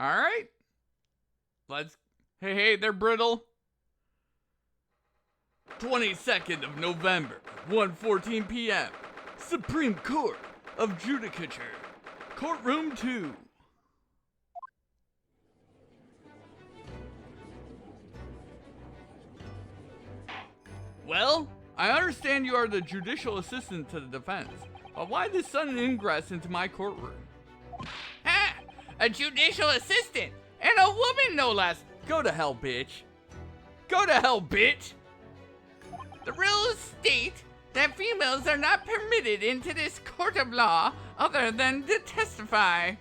Alright. Hey, they're brittle. 22nd of November, 1:14 p.m. Supreme Court of Judicature. Courtroom 2. Well, I understand you are the judicial assistant to the defense, but why this sudden ingress into my courtroom? Ha! A judicial assistant! And a woman, no less! Go to hell, bitch. Go to hell, bitch! The rules state that females are not permitted into this court of law other than to testify.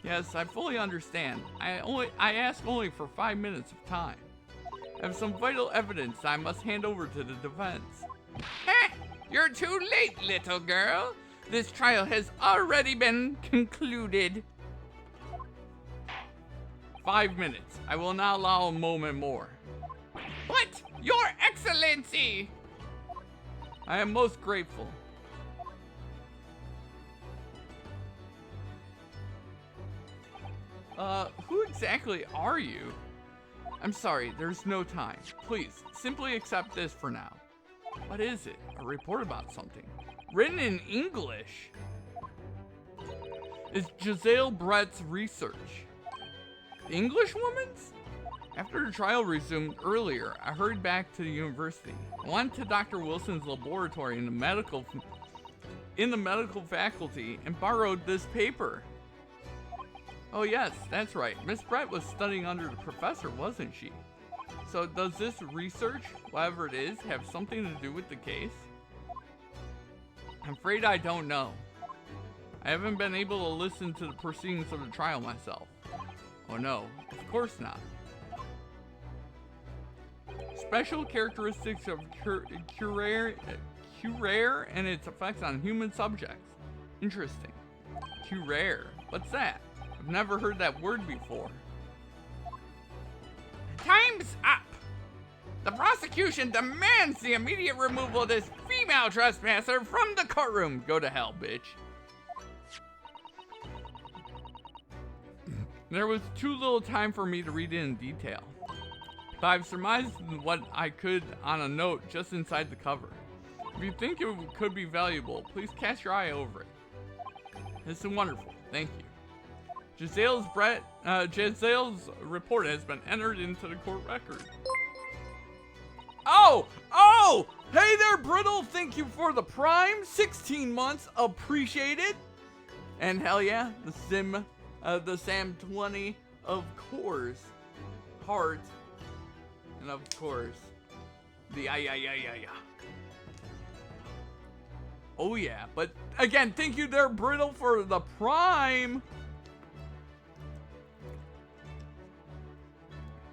Yes, I fully understand. I ask only for 5 minutes of time. I have some vital evidence I must hand over to the defense. Ha! You're too late, little girl. This trial has already been concluded. 5 minutes. I will not allow a moment more. What? Your Excellency! I am most grateful. Who exactly are you? I'm sorry, there's no time. Please, simply accept this for now. What is it? A report about something. Written in English. It's Giselle Brett's research. The English woman's? After the trial resumed earlier, I hurried back to the university. I went to Dr. Wilson's laboratory in the medical faculty and borrowed this paper. Oh yes, that's right. Miss Brett was studying under the professor, wasn't she? So does this research, whatever it is, have something to do with the case? I'm afraid I don't know. I haven't been able to listen to the proceedings of the trial myself. Oh no, of course not. Special characteristics of curare and its effects on human subjects. Interesting. Curare, what's that? I've never heard that word before. Time's up! The prosecution demands the immediate removal of this female trespasser from the courtroom. Go to hell, bitch. There was too little time for me to read it in detail, but I've surmised what I could on a note just inside the cover. If you think it could be valuable, please cast your eye over it. This is wonderful, thank you. Giselle's report has been entered into the court record. Oh! Hey there, Brittle, thank you for the prime. 16 months, appreciated. And hell yeah, the Sam 20, of course. Heart. And of course, the yeah. Oh yeah, but again, thank you there, Brittle, for the prime.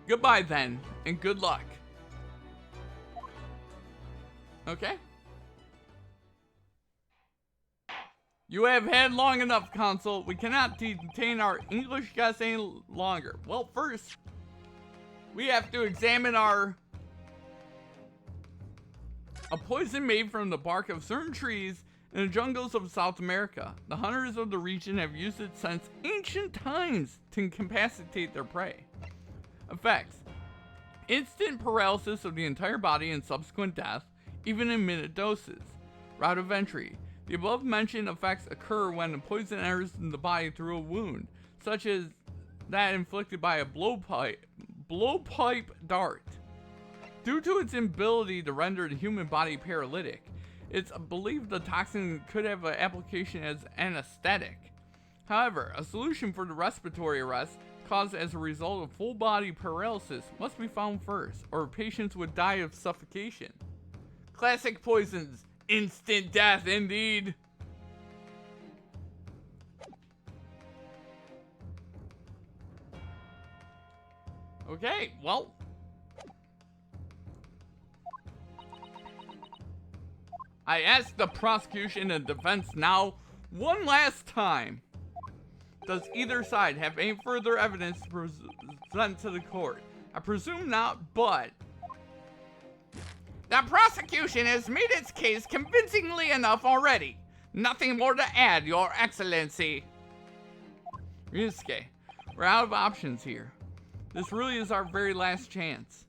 Goodbye then, and good luck. Okay? You have had long enough, Consul. We cannot detain our English guest any longer. Well, first, we have to examine a poison made from the bark of certain trees in the jungles of South America. The hunters of the region have used it since ancient times to incapacitate their prey. Effects: instant paralysis of the entire body and subsequent death, even in minute doses. Route of entry: the above mentioned effects occur when the poison enters the body through a wound, such as that inflicted by a blowpipe dart. Due to its inability to render the human body paralytic, it's believed the toxin could have an application as anesthetic. However, a solution for the respiratory arrest caused as a result of full body paralysis must be found first, or patients would die of suffocation. Classic poisons, instant death indeed. Okay, well, I ask the prosecution and defense now one last time. Does either side have any further evidence to present to the court? I presume not, but the prosecution has made its case convincingly enough already. Nothing more to add, Your Excellency. Ryusuke, We're out of options here. This really is our very last chance.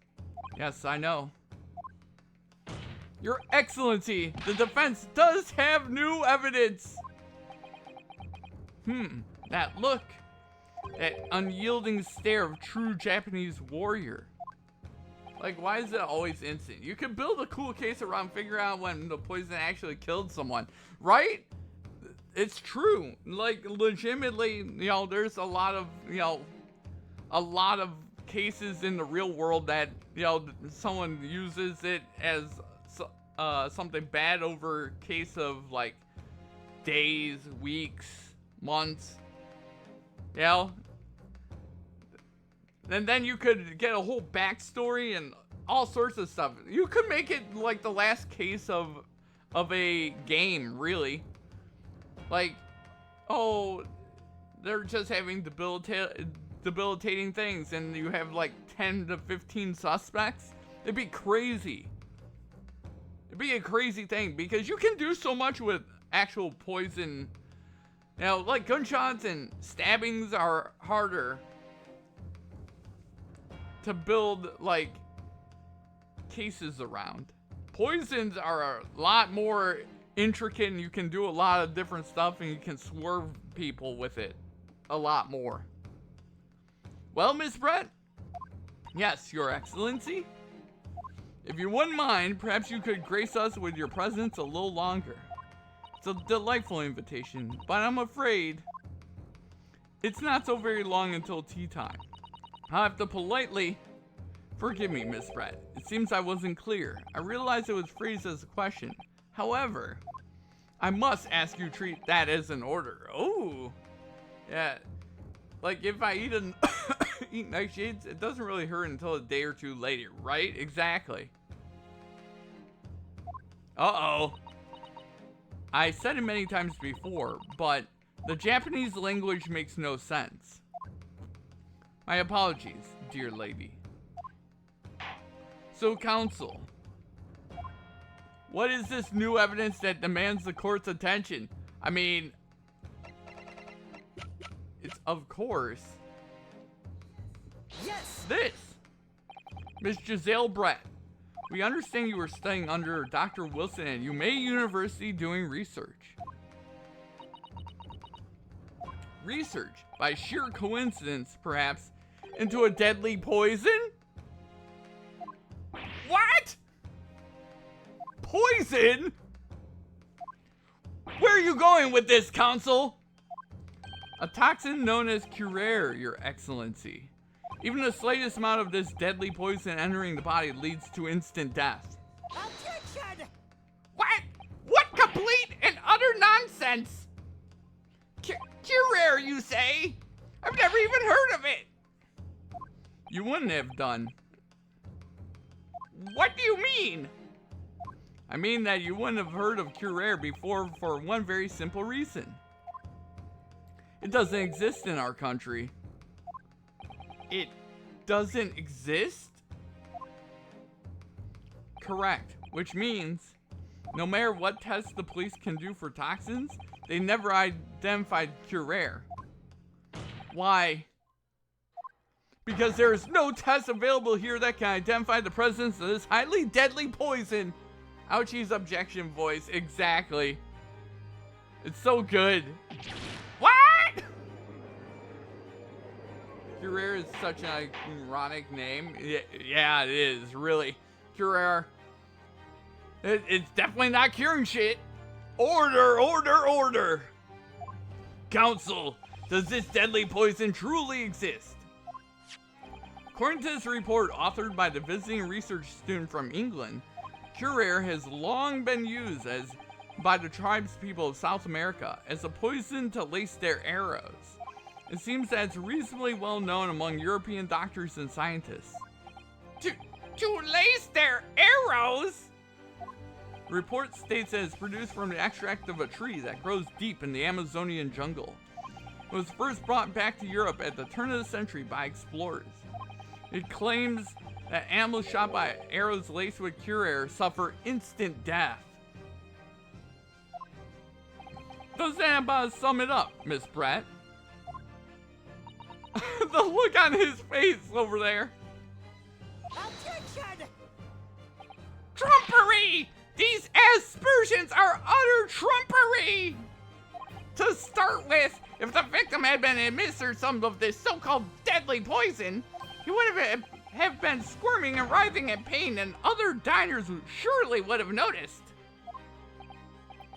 Yes, I know. Your Excellency, the defense does have new evidence. That look. That unyielding stare of true Japanese warrior. Like, why is it always instant? You could build a cool case around figuring out when the poison actually killed someone, right? It's true. Like, legitimately, there's a lot of cases in the real world that, someone uses it as something bad over a case of, like, days, weeks, months. And then you could get a whole backstory and all sorts of stuff. You could make it like the last case of a game, really. Like, oh, they're just having debilitating things, and you have like 10 to 15 suspects. It'd be crazy. It'd be a crazy thing because you can do so much with actual poison. Like gunshots and stabbings are harder to build, like, cases around. Poisons are a lot more intricate, and you can do a lot of different stuff, and you can swerve people with it a lot more. Well, Miss Brett? Yes, Your Excellency? If you wouldn't mind, perhaps you could grace us with your presence a little longer. It's a delightful invitation, but I'm afraid it's not so very long until tea time. I'll have to politely... Forgive me, Miss Brett. It seems I wasn't clear. I realized it was phrased as a question. However, I must ask you to treat that as an order. Oh! Yeah. Like, if I eat nightshades, it doesn't really hurt until a day or two later, right? Exactly. Uh-oh. I said it many times before, but the Japanese language makes no sense. My apologies, dear lady. So, counsel, what is this new evidence that demands the court's attention? I mean, it's of course. Yes! This! Miss Giselle Brett, we understand you were studying under Dr. Wilson at UMA University doing research. Research, by sheer coincidence, perhaps, into a deadly poison? What? Poison? Where are you going with this, counsel? A toxin known as curare, Your Excellency. Even the slightest amount of this deadly poison entering the body leads to instant death. Attention! What? What complete and utter nonsense? Curare, you say? I've never even heard of it. You wouldn't have done. What do you mean? I mean that you wouldn't have heard of curare before for one very simple reason. It doesn't exist in our country. It doesn't exist? Correct, which means no matter what tests the police can do for toxins, they never identified curare. Why? Because there is no test available here that can identify the presence of this highly deadly poison. Ouchie's objection voice, exactly. It's so good. What? Curare is such an ironic name. Yeah, it is, really. Curare. It's definitely not curing shit. Order, order, order! Counsel, does this deadly poison truly exist? According to this report authored by the visiting research student from England, curare has long been used by the tribespeople of South America as a poison to lace their arrows. It seems that it's reasonably well known among European doctors and scientists. To lace their arrows? The report states that it's produced from the extract of a tree that grows deep in the Amazonian jungle. It was first brought back to Europe at the turn of the century by explorers. It claims that animals shot by arrows laced with curare suffer instant death. Does that about sum it up, Miss Brett? The look on his face over there. Attention! Trumpery! These aspersions are utter trumpery! To start with, if the victim had been administered some of this so-called deadly poison, he would have been squirming and writhing in pain, and other diners surely would have noticed.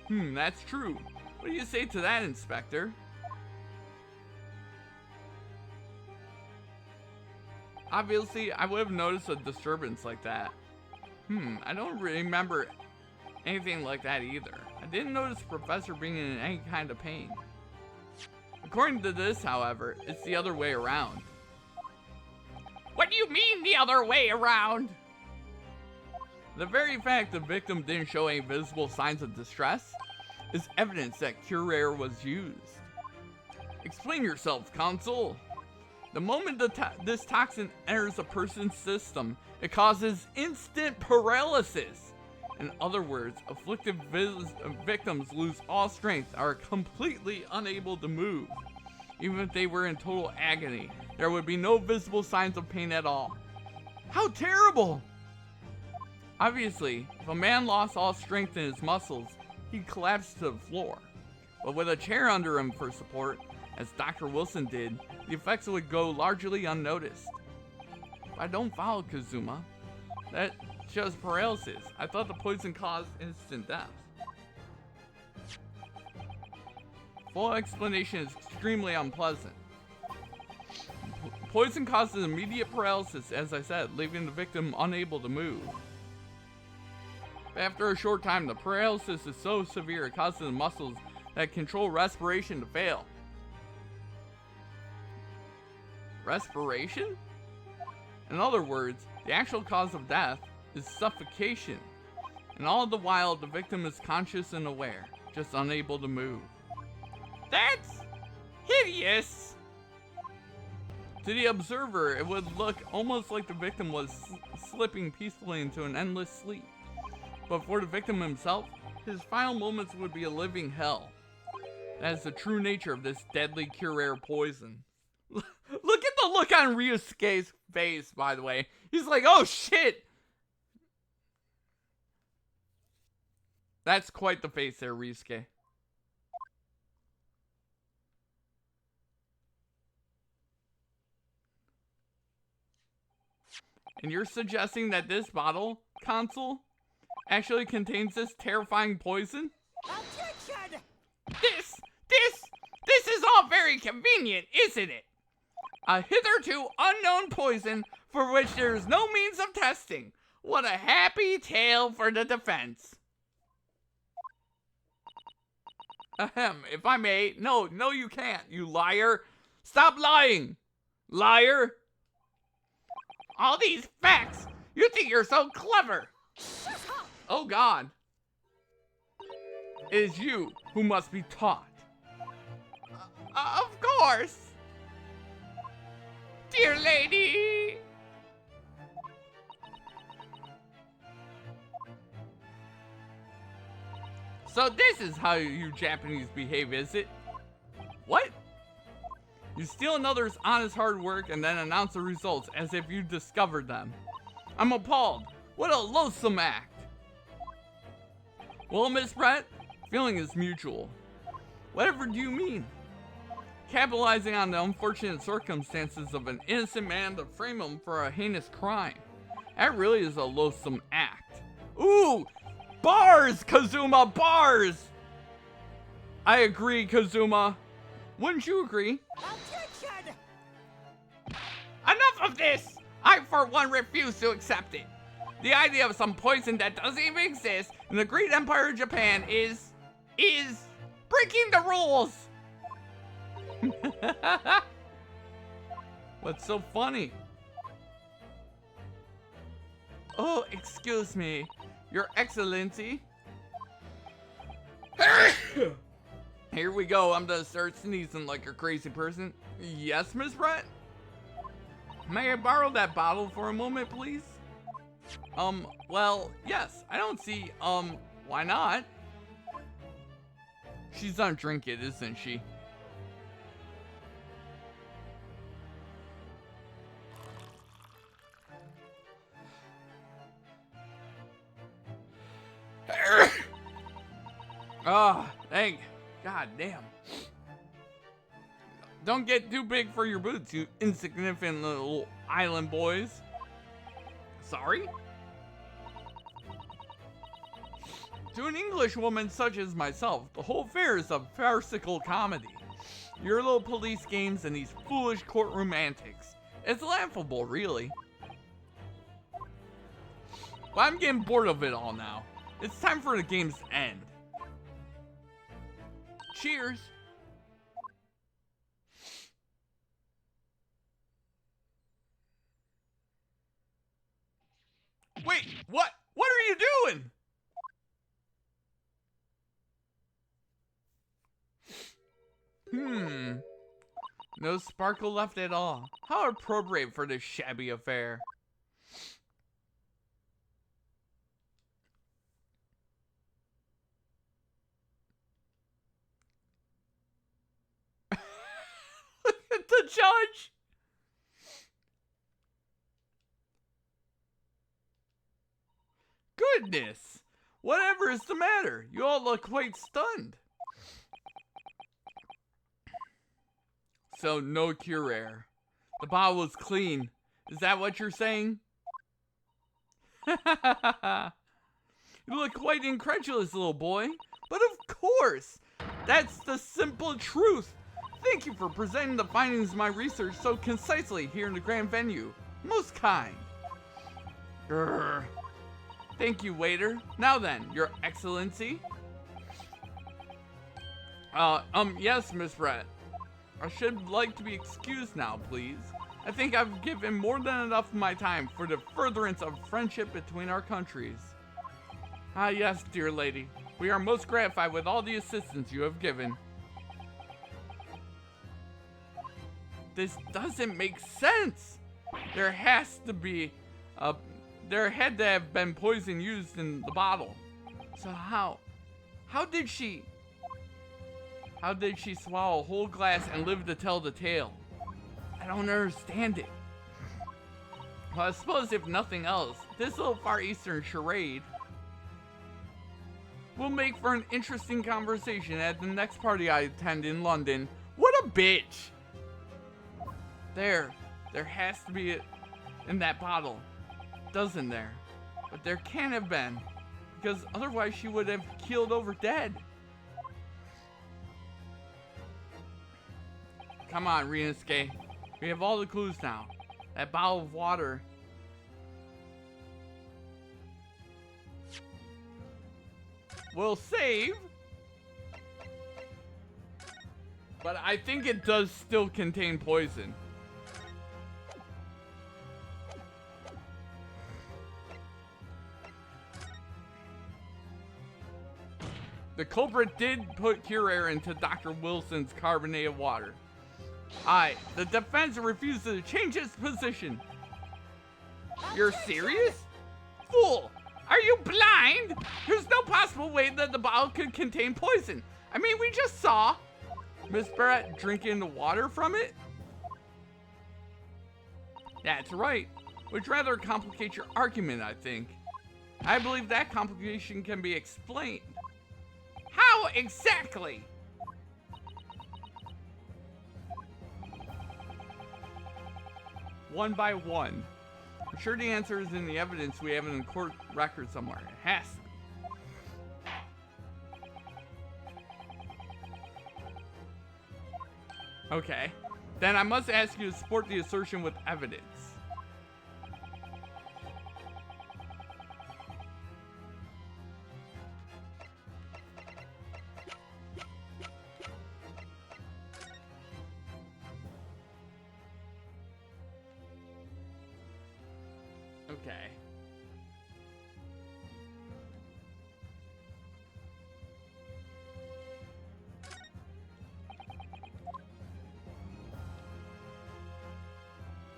That's true. What do you say to that, Inspector? Obviously, I would have noticed a disturbance like that. I don't remember anything like that either. I didn't notice the professor being in any kind of pain. According to this, however, it's the other way around. What do you mean the other way around? The very fact the victim didn't show any visible signs of distress is evidence that Curair was used. Explain yourself, Consul. The moment this toxin enters a person's system, it causes instant paralysis. In other words, afflicted victims lose all strength, are completely unable to move. Even if they were in total agony, there would be no visible signs of pain at all. How terrible! Obviously, if a man lost all strength in his muscles, he'd collapse to the floor. But with a chair under him for support, as Dr. Wilson did, the effects would go largely unnoticed. I don't follow, Kazuma. That shows paralysis. I thought the poison caused instant death. Full explanation is extremely unpleasant. Poison causes immediate paralysis, as I said, leaving the victim unable to move. After a short time, the paralysis is so severe it causes the muscles that control respiration to fail. Respiration? In other words, the actual cause of death is suffocation. And all the while, the victim is conscious and aware, just unable to move. That's hideous! To the observer, it would look almost like the victim was slipping peacefully into an endless sleep. But for the victim himself, his final moments would be a living hell. That is the true nature of this deadly Curair poison. Look at the look on Ryusuke's face, by the way. He's like, oh shit! That's quite the face there, Ryusuke. And you're suggesting that this bottle, Consul, actually contains this terrifying poison? Attention! This is all very convenient, isn't it? A hitherto unknown poison for which there is no means of testing. What a happy tale for the defense. Ahem, if I may. No, you can't, you liar. Stop lying, liar. All these facts. You think you're so clever. Oh God. It is you who must be taught. Of course. Dear lady. So this is how you Japanese behave, is it? What? You steal another's honest hard work and then announce the results as if you discovered them. I'm appalled. What a loathsome act. Well, Miss Brett, feeling is mutual. Whatever do you mean? Capitalizing on the unfortunate circumstances of an innocent man to frame him for a heinous crime. That really is a loathsome act. Ooh! Bars, Kazuma, bars! I agree, Kazuma. Wouldn't you agree? Attention! Enough of this! I, for one, refuse to accept it. The idea of some poison that doesn't even exist in the great empire of Japan is breaking the rules. What's so funny? Oh, excuse me, Your Excellency. Here we go, I'm gonna start sneezing like a crazy person. Yes, Miss Brett? May I borrow that bottle for a moment, please? Well, yes, I don't see, why not? She's gonna drink it, isn't she? Ah, thank God damn. Don't get too big for your boots, you insignificant little island boys. Sorry? To an English woman such as myself, the whole affair is a farcical comedy. Your little police games and these foolish courtroom antics. It's laughable, really. But I'm getting bored of it all now. It's time for the games to end. Cheers. Wait, what? What are you doing? No sparkle left at all. How appropriate for this shabby affair. Look at the judge. Goodness. Whatever is the matter? You all look quite stunned. So, no cure. The bottle was clean. Is that what you're saying? You look quite incredulous, little boy. But of course! That's the simple truth. Thank you for presenting the findings of my research so concisely here in the grand venue. Most kind. Grr. Thank you, waiter. Now then, Your Excellency. Yes, Miss Brett. I should like to be excused now, please. I think I've given more than enough of my time for the furtherance of friendship between our countries. Ah, yes, dear lady. We are most gratified with all the assistance you have given. This doesn't make sense. There has to be there had to have been poison used in the bottle. So how did she swallow a whole glass and live to tell the tale? I don't understand it. Well, I suppose if nothing else, this little Far Eastern charade will make for an interesting conversation at the next party I attend in London. What a bitch! There has to be it in that bottle, doesn't there? But there can't have been, because otherwise she would have keeled over dead. Come on, Rinosuke. We have all the clues now. That bottle of water. Will save. But I think it does still contain poison. The culprit did put cure air into Dr. Wilson's carbonated water. The defense refuses to change its position. You're serious? Fool! Are you blind? There's no possible way that the bottle could contain poison. I mean, we just saw Miss Barrett drinking the water from it. That's right, which rather complicates your argument, I think. I believe that complication can be explained. How exactly? One by one. I'm sure the answer is in the evidence we have in the court record somewhere. It has to be. Okay. Then I must ask you to support the assertion with evidence. Okay.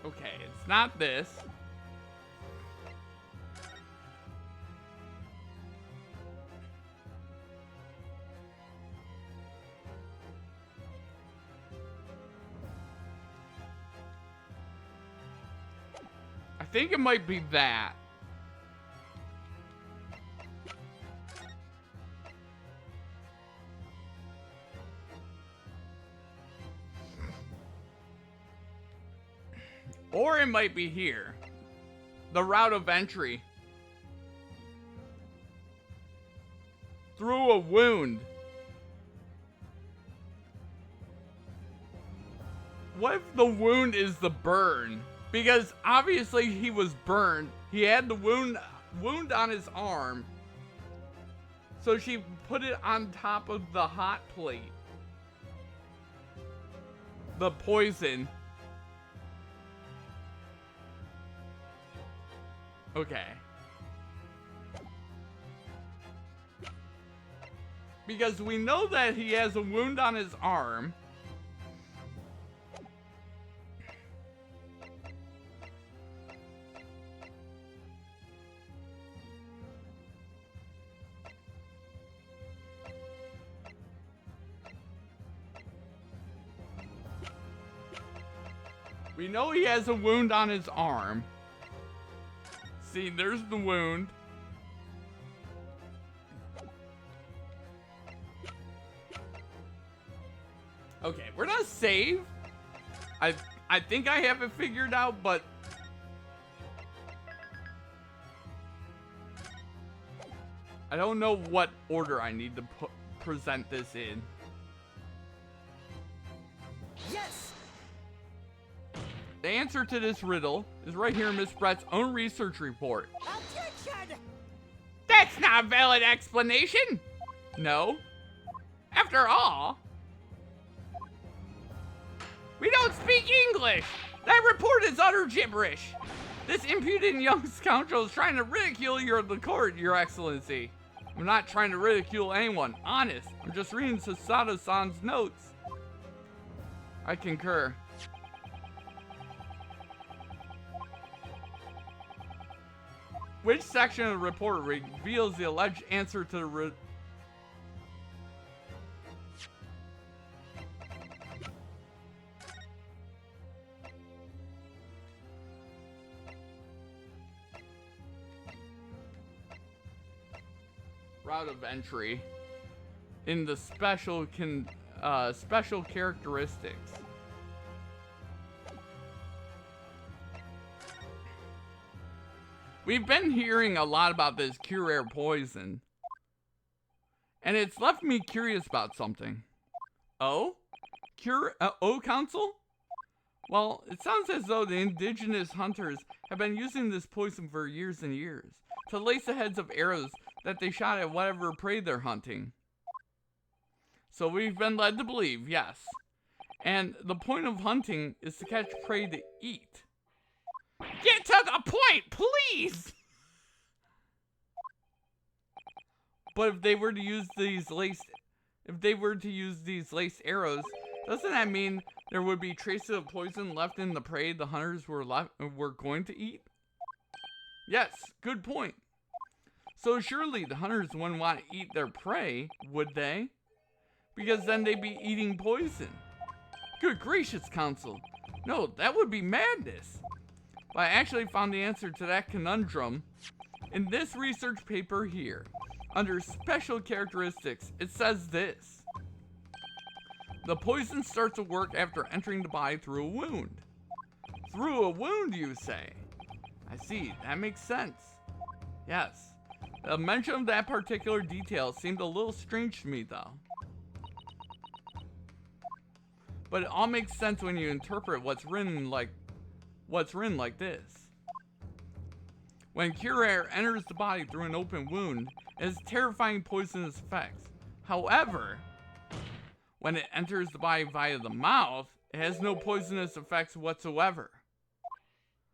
Okay, it's not this. I think it might be that. Or it might be here. The route of entry. Through a wound. What if the wound is the burn? Because obviously he was burned. He had the wound on his arm. So she put it on top of the hot plate. The poison. Okay. Because we know that he has a wound on his arm. We know he has a wound on his arm. See, there's the wound. Okay, we're gonna save. I think I have it figured out, but I don't know what order I need to present this in. Yes! The answer to this riddle is right here in Miss Brett's own research report. Objection! That's not a valid explanation! No? After all, we don't speak English! That report is utter gibberish! This impudent young scoundrel is trying to ridicule the court, Your Excellency. I'm not trying to ridicule anyone, honest. I'm just reading Sasada-san's notes. I concur. Which section of the report reveals the alleged answer to the route of entry in the special characteristics? We've been hearing a lot about this cure poison, and it's left me curious about something. Oh? Council? Well, it sounds as though the indigenous hunters have been using this poison for years and years to lace the heads of arrows that they shot at whatever prey they're hunting. So we've been led to believe, yes. And the point of hunting is to catch prey to eat. Get to the point, please! But if they were to use these laced arrows, doesn't that mean there would be traces of poison left in the prey the hunters were going to eat? Yes, good point. So surely the hunters wouldn't want to eat their prey, would they? Because then they'd be eating poison. Good gracious, Council. No, that would be madness. But I actually found the answer to that conundrum in this research paper here. Under special characteristics, it says this. The poison starts to work after entering the body through a wound. Through a wound, you say? I see, that makes sense. Yes. The mention of that particular detail seemed a little strange to me, though. But it all makes sense when you interpret what's written like this. When cure air enters the body through an open wound, it has terrifying poisonous effects. However, when it enters the body via the mouth, it has no poisonous effects whatsoever.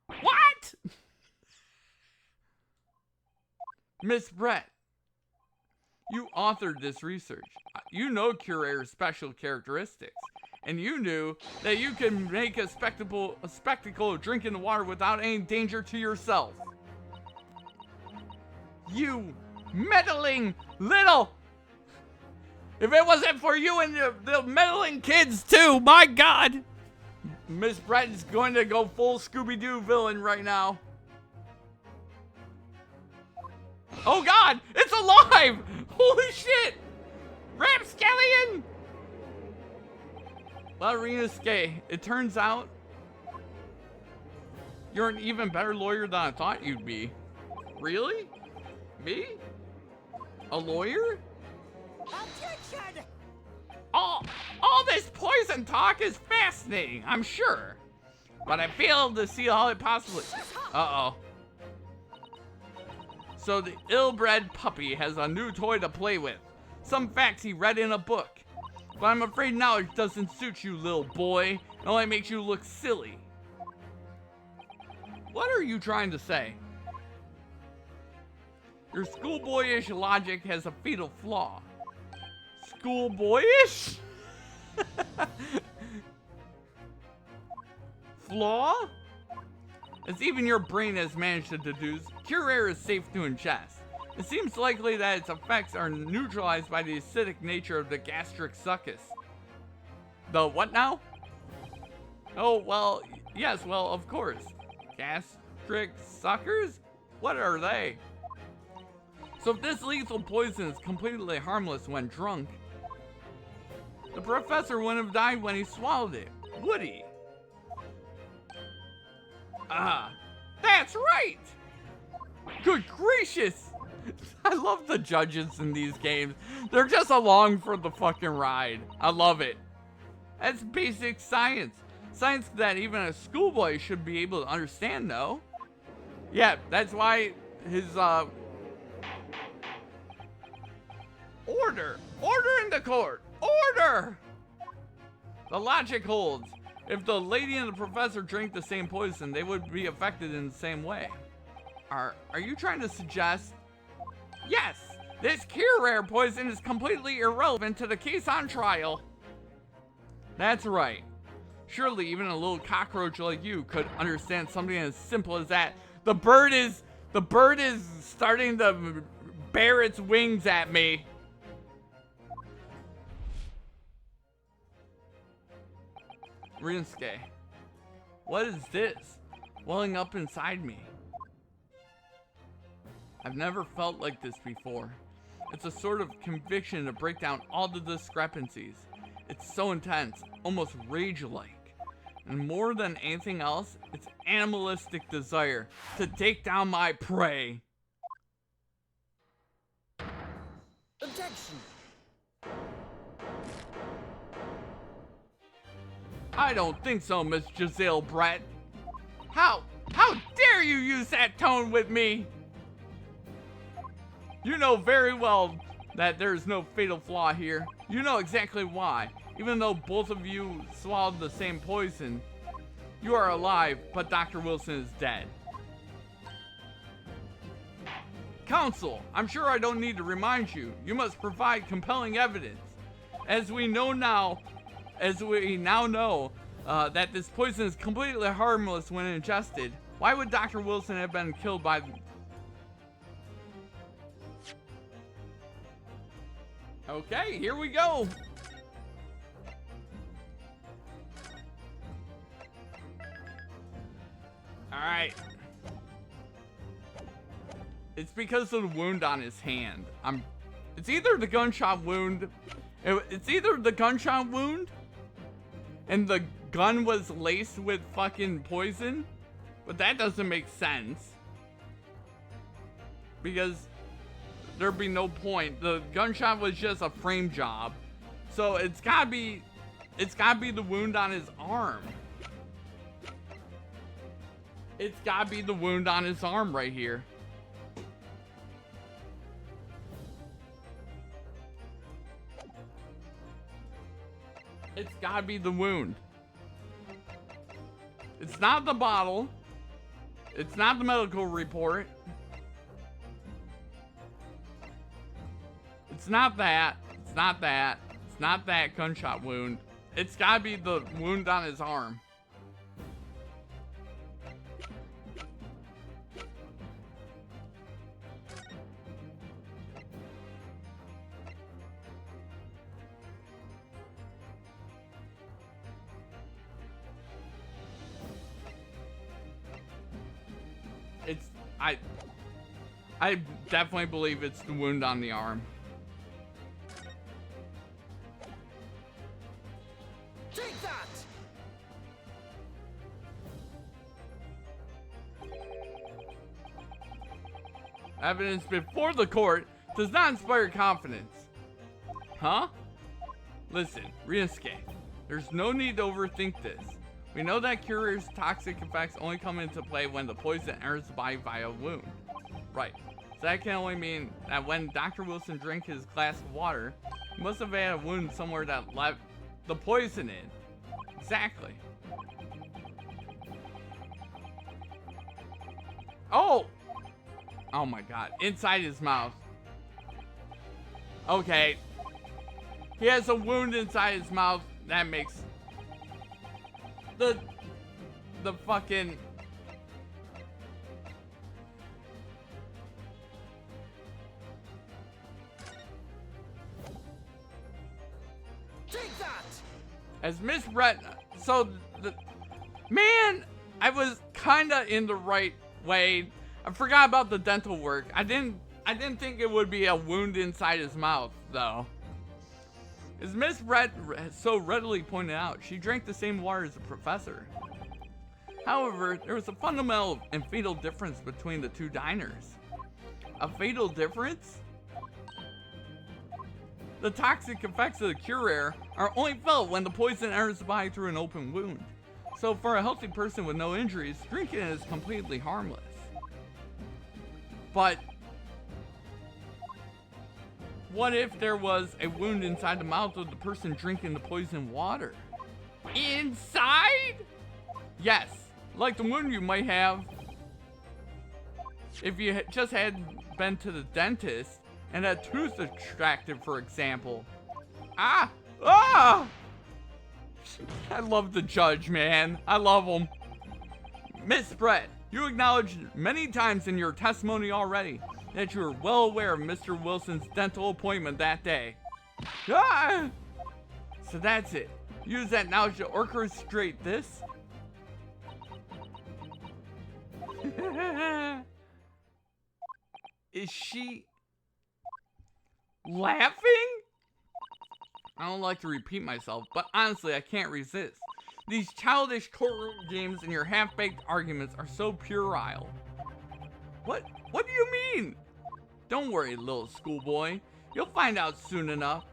What? Miss Brett, you authored this research. You know cure air's special characteristics. And you knew that you can make a spectacle of drinking the water without any danger to yourself. You meddling little... If it wasn't for you and the meddling kids too, my God! Miss Brett is going to go full Scooby-Doo villain right now. Oh God, it's alive! Holy shit! Rapscallion! Ballerina Skay, it turns out You're an even better lawyer than I thought you'd be. Really? Me? A lawyer? Objection! All this poison talk is fascinating, I'm sure. But I fail to see how it possibly... Uh-oh. So the ill-bred puppy has a new toy to play with. Some facts he read in a book. But I'm afraid knowledge doesn't suit you, little boy. It only makes you look silly. What are you trying to say? Your schoolboyish logic has a fatal flaw. Schoolboyish? Flaw? As even your brain has managed to deduce, Cure Air is safe to ingest. It seems likely that its effects are neutralized by the acidic nature of the gastric succus. The what now? Oh, well, yes, well, of course. Gastric suckers? What are they? So if this lethal poison is completely harmless when drunk, the professor wouldn't have died when he swallowed it, would he? Ah, that's right! Good gracious! I love the judges in these games. They're just along for the fucking ride. I love it. That's basic science. Science that even a schoolboy should be able to understand, though. Yeah, that's why his, Order! Order in the court! Order! The logic holds. If the lady and the professor drank the same poison, they would be affected in the same way. Are you trying to suggest? Yes! This Cure Rare poison is completely irrelevant to the case on trial. That's right. Surely even a little cockroach like you could understand something as simple as that. The bird is starting to bare its wings at me. Rinsuke, what is this welling up inside me? I've never felt like this before. It's a sort of conviction to break down all the discrepancies. It's so intense, almost rage-like. And more than anything else, it's animalistic desire to take down my prey. Objection! I don't think so, Miss Giselle Brett. How dare you use that tone with me? You know very well that there's no fatal flaw here. You know exactly why. Even though both of you swallowed the same poison, you are alive, but Dr. Wilson is dead. Counsel, I'm sure I don't need to remind you. You must provide compelling evidence. As we now know that this poison is completely harmless when ingested, why would Dr. Wilson have been killed by... Okay, here we go. Alright. It's because of the wound on his hand. It's either the gunshot wound... It's either the gunshot wound and the gun was laced with fucking poison, but that doesn't make sense because there'd be no point. The gunshot was just a frame job, so it's gotta be the wound on his arm. It's gotta be the wound on his arm right here. It's gotta be the wound. It's not the bottle. It's not the medical report. It's not that. It's not that. It's not that gunshot wound. It's gotta be the wound on his arm. I definitely believe it's the wound on the arm. Take that! evidence before the court does not inspire confidence. Huh? Listen, Ryusuke, there's no need to overthink this. We know that Cure's toxic effects only come into play when the poison enters the body via a wound. Right. So that can only mean that when Dr. Wilson drank his glass of water, he must have had a wound somewhere that left the poison in. Exactly. Oh! Oh my god. Inside his mouth. Okay. He has a wound inside his mouth. That makes the fucking... Take that! As Miss Brett, so man, I was kinda in the right way. I forgot about the dental work. I didn't think it would be a wound inside his mouth, though. As Miss Brett so readily pointed out, she drank the same water as the professor. However, there was a fundamental and fatal difference between the two diners. A fatal difference? The toxic effects of the cure are only felt when the poison enters the body through an open wound. So for a healthy person with no injuries, drinking it is completely harmless. But what if there was a wound inside the mouth of the person drinking the poisoned water? Inside? Yes, like the wound you might have if you just had been to the dentist and a tooth extracted, for example. Ah! Ah! I love the judge, man. I love him. Miss Brett, you acknowledged many times in your testimony already that you were well aware of Mr. Wilson's dental appointment that day. Ah! So that's it. Use that knowledge to orchestrate this? Is she laughing? I don't like to repeat myself, but honestly, I can't resist. These childish courtroom games and your half-baked arguments are so puerile. What do you mean? Don't worry, little schoolboy. You'll find out soon enough.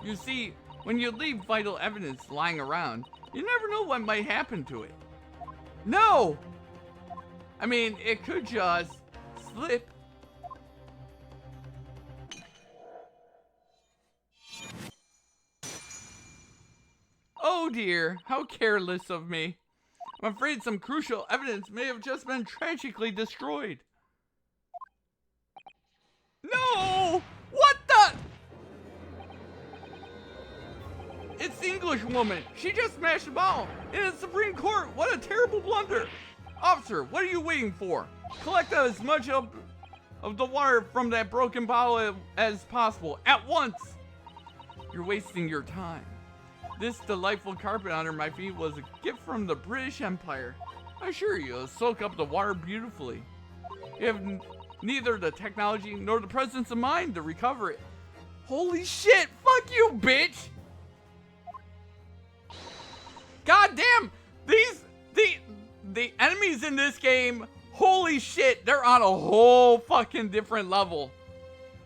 You see, when you leave vital evidence lying around, you never know what might happen to it. No! I mean, it could just slip. Oh dear, how careless of me. I'm afraid some crucial evidence may have just been tragically destroyed. No! What the? It's the English woman. She just smashed the bottle in the Supreme Court. What a terrible blunder. Officer, what are you waiting for? Collect as much of the water from that broken bottle as possible at once. You're wasting your time. This delightful carpet under my feet was a gift from the British Empire. I assure you, it'll soak up the water beautifully. You have neither the technology nor the presence of mind to recover it. Holy shit, fuck you, bitch! God damn, the enemies in this game, holy shit, they're on a whole fucking different level.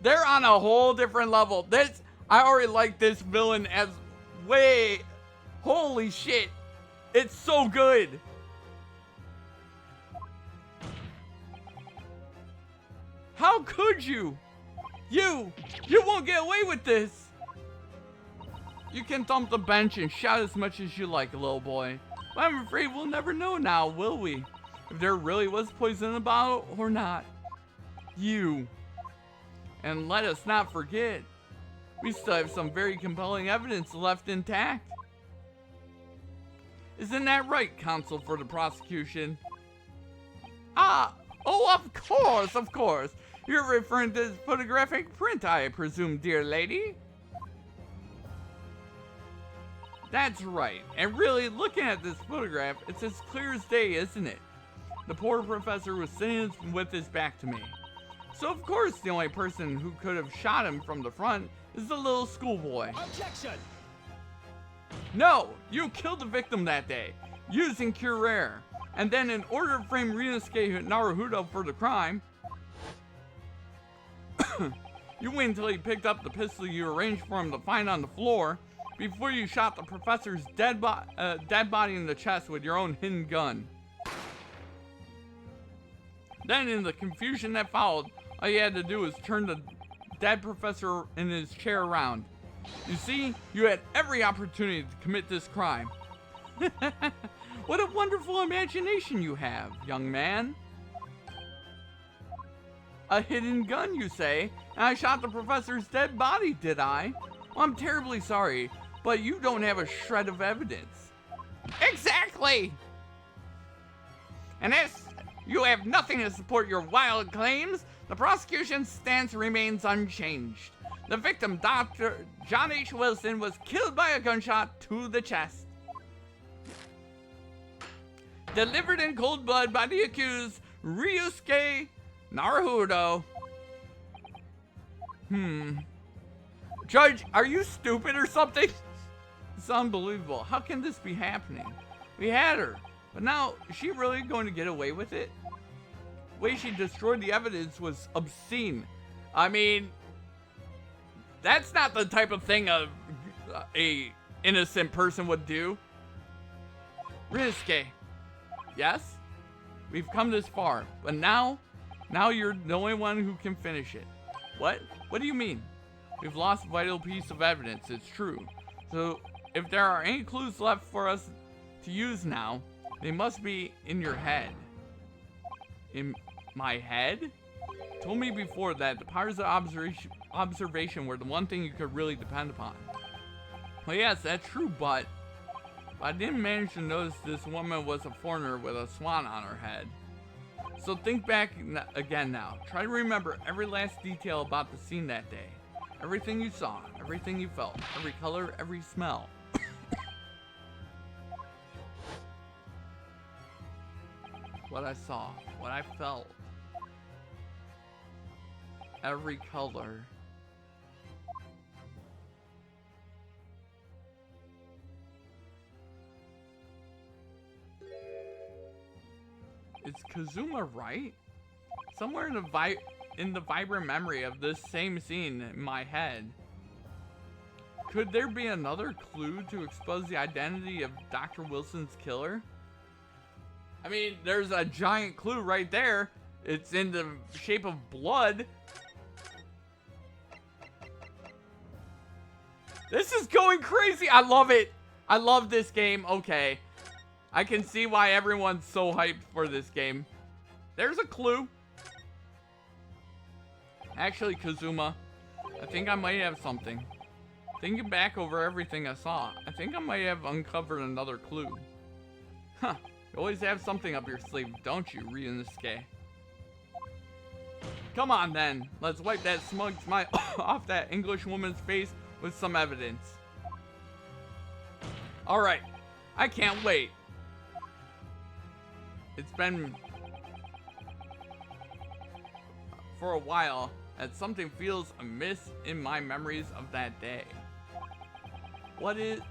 They're on a whole different level. I already like this villain as way, holy shit, it's so good. How could you? You won't get away with this. You can thump the bench and shout as much as you like, little boy. But I'm afraid we'll never know now, will we? If there really was poison in the bottle or not. You. And let us not forget, we still have some very compelling evidence left intact. Isn't that right, counsel for the prosecution? Ah, oh, of course. You're referring to this photographic print, I presume, dear lady? That's right, and really, looking at this photograph, it's as clear as day, isn't it? The poor professor was sitting with his back to me. So of course the only person who could have shot him from the front is the little schoolboy. Objection! No, you killed the victim that day, using Cure Rare, and then in order to frame Ryunosuke Naruhodo for the crime, you waited until he picked up the pistol you arranged for him to find on the floor before you shot the professor's dead body in the chest with your own hidden gun. Then in the confusion that followed, all you had to do was turn the dead professor in his chair around. You see, you had every opportunity to commit this crime. What a wonderful imagination you have, young man. A hidden gun, you say, and I shot the professor's dead body, did I? Well, I'm terribly sorry, but you don't have a shred of evidence. Exactly! And as you have nothing to support your wild claims, the prosecution's stance remains unchanged. The victim, Dr. John H. Wilson, was killed by a gunshot to the chest. Delivered in cold blood by the accused, Ryusuke Naruhodo. Judge, are you stupid or something? It's unbelievable. How can this be happening? We had her, but now is she really going to get away with it? The way she destroyed the evidence was obscene. I mean, that's not the type of thing a innocent person would do. Ryusuke, yes? We've come this far, but now you're the only one who can finish it. What? What do you mean? We've lost a vital piece of evidence, it's true. So, if there are any clues left for us to use now, they must be in your head. In my head? You told me before that the powers of observation were the one thing you could really depend upon. Well, yes, that's true, but I didn't manage to notice this woman was a foreigner with a swan on her head. So think back again now. Try to remember every last detail about the scene that day. Everything you saw, everything you felt, every color, every smell. What I saw, what I felt. Every color. Is Kazuma right? Somewhere in the vibrant memory of this same scene in my head, could there be another clue to expose the identity of Dr. Wilson's killer? I mean, there's a giant clue right there. It's in the shape of blood. This is going crazy. I love it. I love this game. Okay. I can see why everyone's so hyped for this game. There's a clue. Actually, Kazuma, I think I might have something. Thinking back over everything I saw, I think I might have uncovered another clue. Huh. You always have something up your sleeve, don't you, Ryunosuke? Come on then. Let's wipe that smug smile off that English woman's face with some evidence. Alright. I can't wait. It's been for a while that something feels amiss in my memories of that day. What it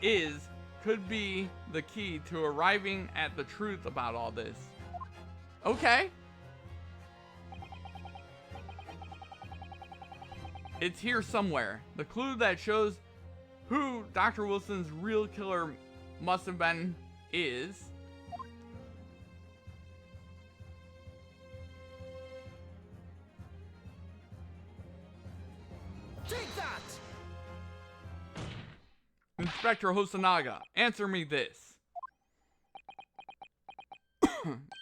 is could be the key to arriving at the truth about all this. Okay. It's here somewhere. The clue that shows who Dr. Wilson's real killer must have been is... Take that! Inspector Hosonaga, answer me this.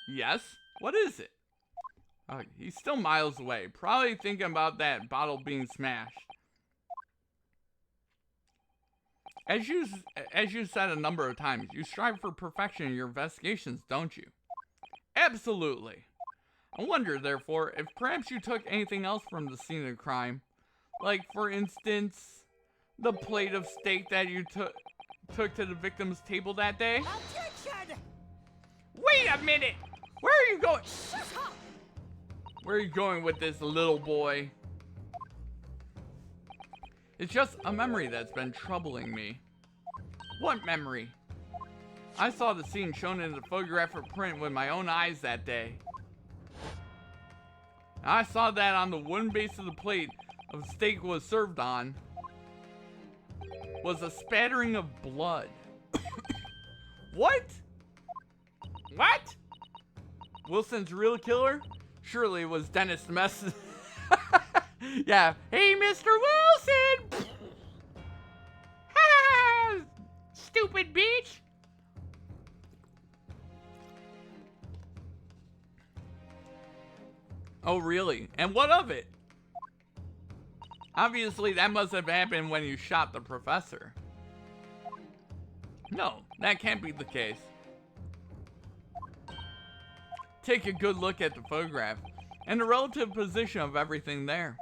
Yes? What is it? He's still miles away, probably thinking about that bottle being smashed. As you said a number of times, you strive for perfection in your investigations, don't you? Absolutely. I wonder, therefore, if perhaps you took anything else from the scene of the crime. Like, for instance, the plate of steak that you took to the victim's table that day? Attention! Wait a minute! Where are you going? Shut up! Where are you going with this, little boy? It's just a memory that's been troubling me. What memory? I saw the scene shown in the photographic print with my own eyes that day. I saw that on the wooden base of the plate of steak was served on was a spattering of blood. What? What? Wilson's real killer? Surely it was Dennis Mess. Yeah. Hey, Mr. Wilson! Ha! Stupid bitch! Oh, really? And what of it? Obviously, that must have happened when you shot the professor. No, that can't be the case. Take a good look at the photograph and the relative position of everything there.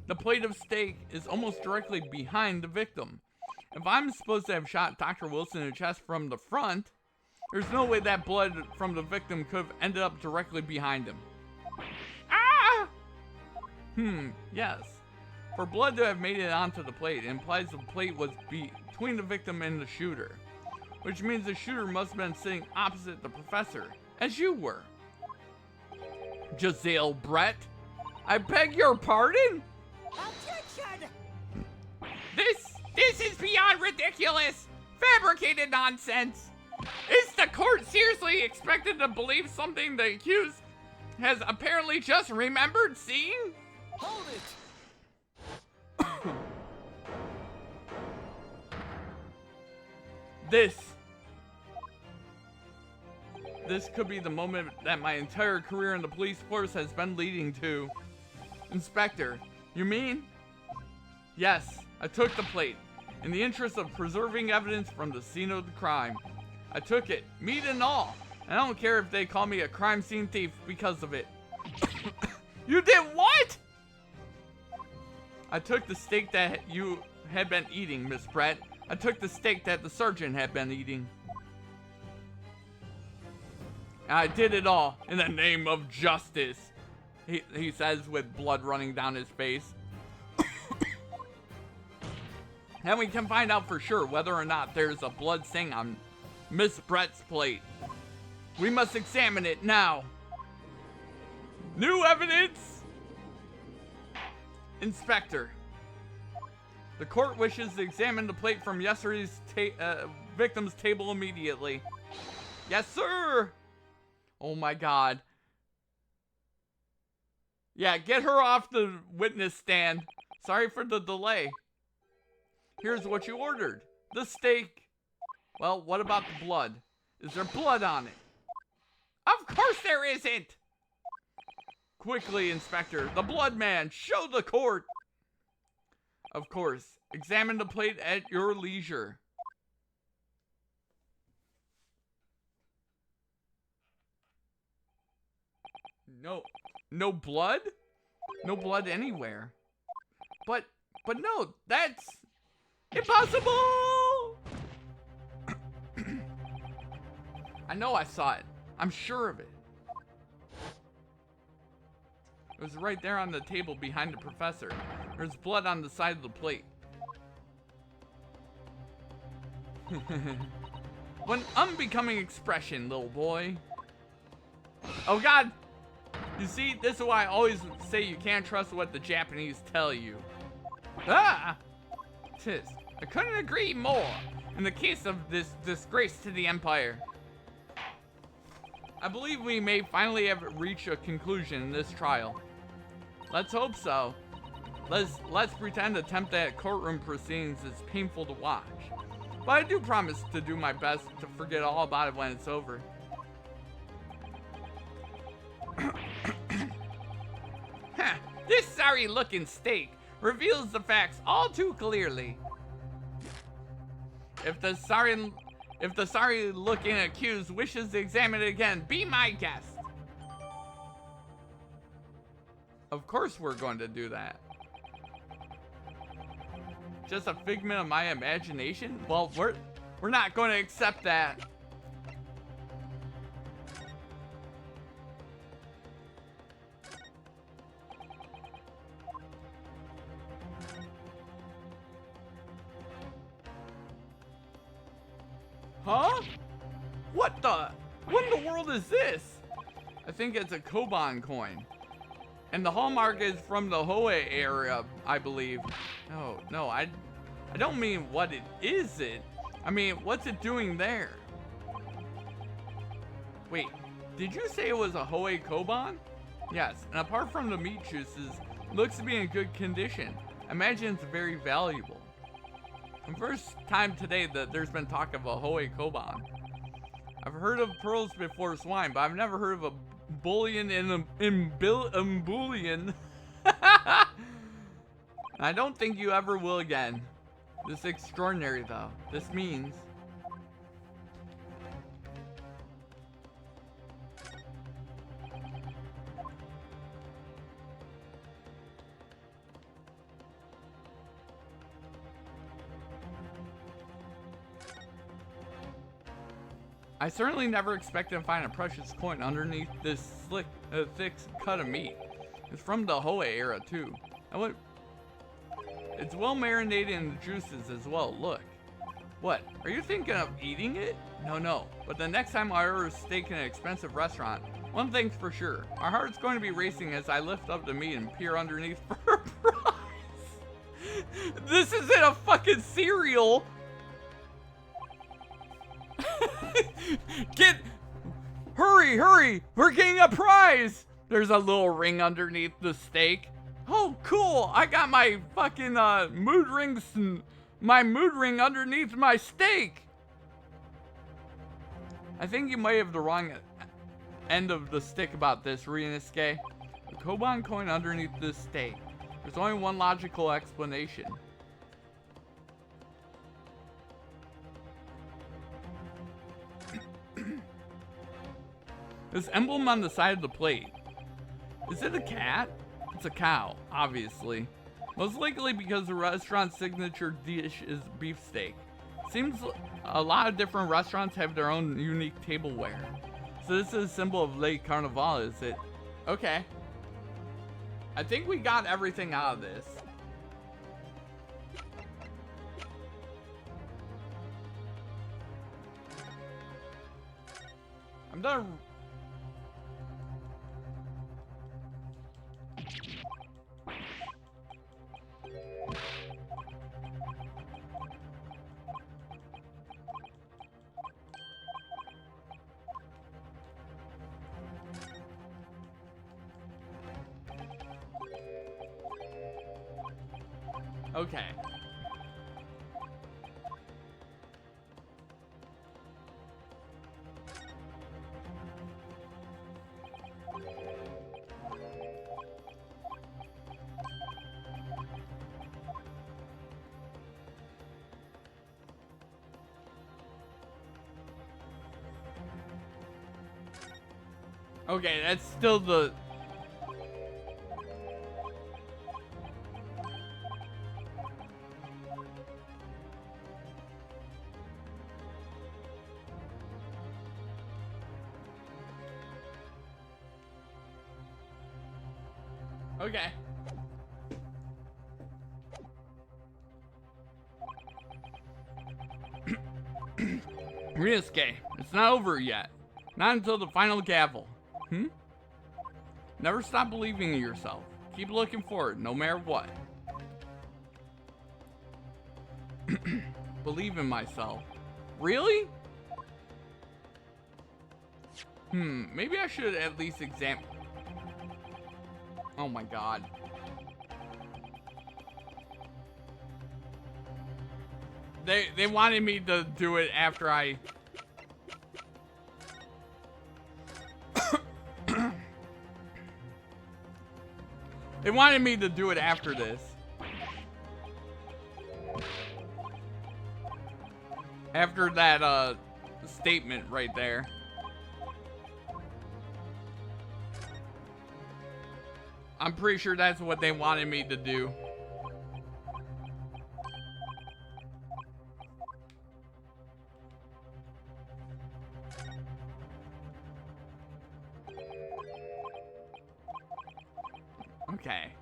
The plate of steak is almost directly behind the victim. If I'm supposed to have shot Dr. Wilson in the chest from the front, there's no way that blood from the victim could have ended up directly behind him. Ah! Yes. For blood to have made it onto the plate, it implies the plate was between the victim and the shooter, which means the shooter must have been sitting opposite the professor, as you were. Giselle Brett, I beg your pardon? Objection! This is beyond ridiculous! Fabricated nonsense! Is the court seriously expected to believe something the accused has apparently just remembered seeing? Hold it! This could be the moment that my entire career in the police force has been leading to. Inspector, you mean? Yes, I took the plate, in the interest of preserving evidence from the scene of the crime. I took it, meat and all, and I don't care if they call me a crime scene thief because of it. You did what? I took the steak that you had been eating, Miss Brett. I took the steak that the sergeant had been eating. And I did it all in the name of justice, he says with blood running down his face. And we can find out for sure whether or not there's a blood stain on Miss Brett's plate. We must examine it now. New evidence! Inspector, the court wishes to examine the plate from yesterday's victim's table immediately. Yes, sir! Oh my God. Yeah, get her off the witness stand. Sorry for the delay. Here's what you ordered. The steak. Well, what about the blood? Is there blood on it? Of course there isn't! Quickly, Inspector. The blood man. Show the court. Of course. Examine the plate at your leisure. No blood? No blood anywhere. But no, that's impossible! I know I saw it. I'm sure of it. It was right there on the table behind the professor. There's blood on the side of the plate. What an unbecoming expression, little boy. Oh God! You see, this is why I always say you can't trust what the Japanese tell you. Ah! Tis, I couldn't agree more in the case of this disgrace to the Empire. I believe we may finally have reached a conclusion in this trial. Let's hope so. Let's pretend attempt at courtroom proceedings is painful to watch. But I do promise to do my best to forget all about it when it's over. This sorry-looking steak reveals the facts all too clearly. If the sorry-looking accused wishes to examine it again, be my guest. Of course we're going to do that. Just a figment of my imagination? Well, we're not going to accept that. Huh? What in the world is this? I think it's a Koban coin. And the hallmark is from the Hoe area, I believe. No, I don't mean what it is it. I mean, what's it doing there? Wait, did you say it was a Hoe Koban? Yes, and apart from the meat juices, it looks to be in good condition. I imagine it's very valuable. And first time today that there's been talk of a Hoe Koban. I've heard of pearls before swine, but I've never heard of a bullion in bullion. I don't think you ever will again. This is extraordinary though. This means I certainly never expected to find a precious coin underneath this thick cut of meat. It's from the Hoe era too. It's well marinated in the juices as well. Look. What? Are you thinking of eating it? No. But the next time I order a steak in an expensive restaurant, one thing's for sure. My heart's going to be racing as I lift up the meat and peer underneath for a prize. This isn't a fucking cereal. Hurry! We're getting a prize! There's a little ring underneath the steak. Oh, cool! I got my fucking mood ring underneath my steak. I think you might have the wrong end of the stick about this, Ryunosuke. A Koban coin underneath this steak. There's only one logical explanation. This emblem on the side of the plate. Is it a cat? It's a cow, obviously. Most likely because the restaurant's signature dish is beefsteak. Seems a lot of different restaurants have their own unique tableware. So this is a symbol of Late Carnival, is it? Okay. I think we got everything out of this. I'm done. Okay. Okay, that's still the... Okay. Ryunosuke, it's not over yet. Not until the final gavel. Never stop believing in yourself. Keep looking forward, no matter what. Believe in myself. Really? Maybe I should at least examine... Oh my god. They wanted me to do it after I... They wanted me to do it after this. After that, statement right there. I'm pretty sure that's what they wanted me to do. Okay.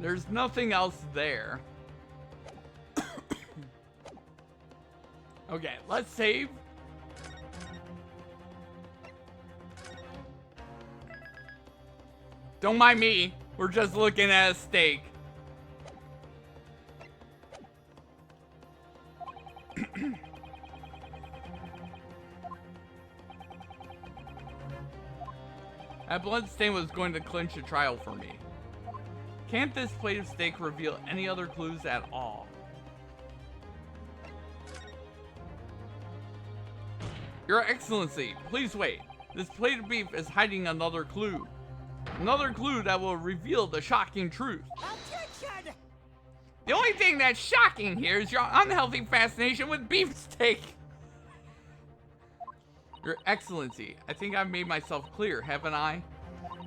There's nothing else there. Okay, let's save. Don't mind me. We're just looking at a steak. That blood stain was going to clinch a trial for me. Can't this plate of steak reveal any other clues at all? Your Excellency, please wait. This plate of beef is hiding another clue. Another clue that will reveal the shocking truth. Objection! The only thing that's shocking here is your unhealthy fascination with beefsteak. Your Excellency, I think I've made myself clear, haven't I?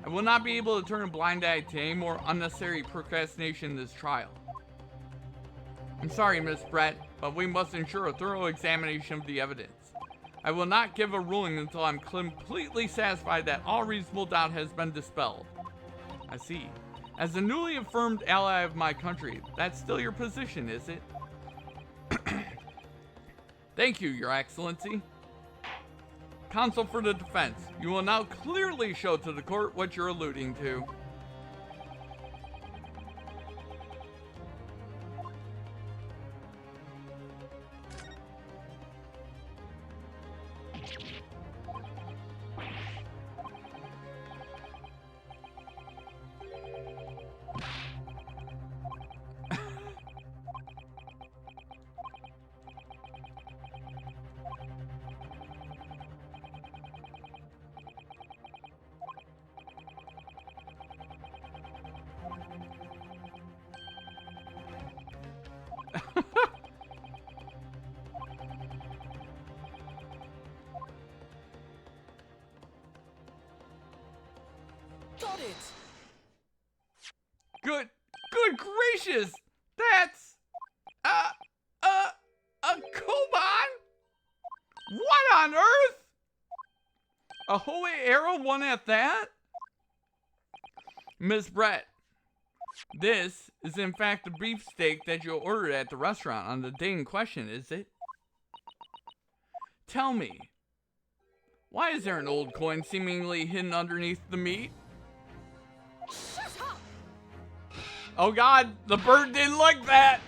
I will not be able to turn a blind eye to any more unnecessary procrastination in this trial. I'm sorry, Miss Brett, but we must ensure a thorough examination of the evidence. I will not give a ruling until I'm completely satisfied that all reasonable doubt has been dispelled. I see. As a newly affirmed ally of my country, that's still your position, is it? Thank you, Your Excellency. Counsel for the defense, you will now clearly show to the court what you're alluding to. Got it! Good gracious! That's a Koban? What on earth? A Holy Arrow one at that? Miss Brett, this is in fact the beefsteak that you ordered at the restaurant on the day in question, is it? Tell me, why is there an old coin seemingly hidden underneath the meat? Shut up! Oh God, the bird didn't like that!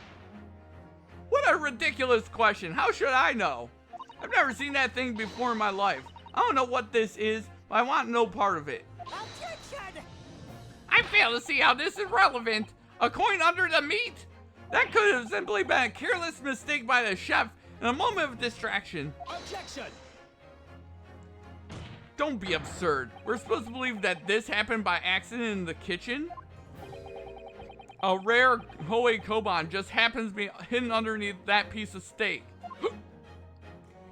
What a ridiculous question. How should I know? I've never seen that thing before in my life. I don't know what this is, but I want no part of it. Objection! I fail to see how this is relevant. A coin under the meat? That could have simply been a careless mistake by the chef in a moment of distraction. Objection! Don't be absurd. We're supposed to believe that this happened by accident in the kitchen? A rare Hoei Koban just happens to be hidden underneath that piece of steak.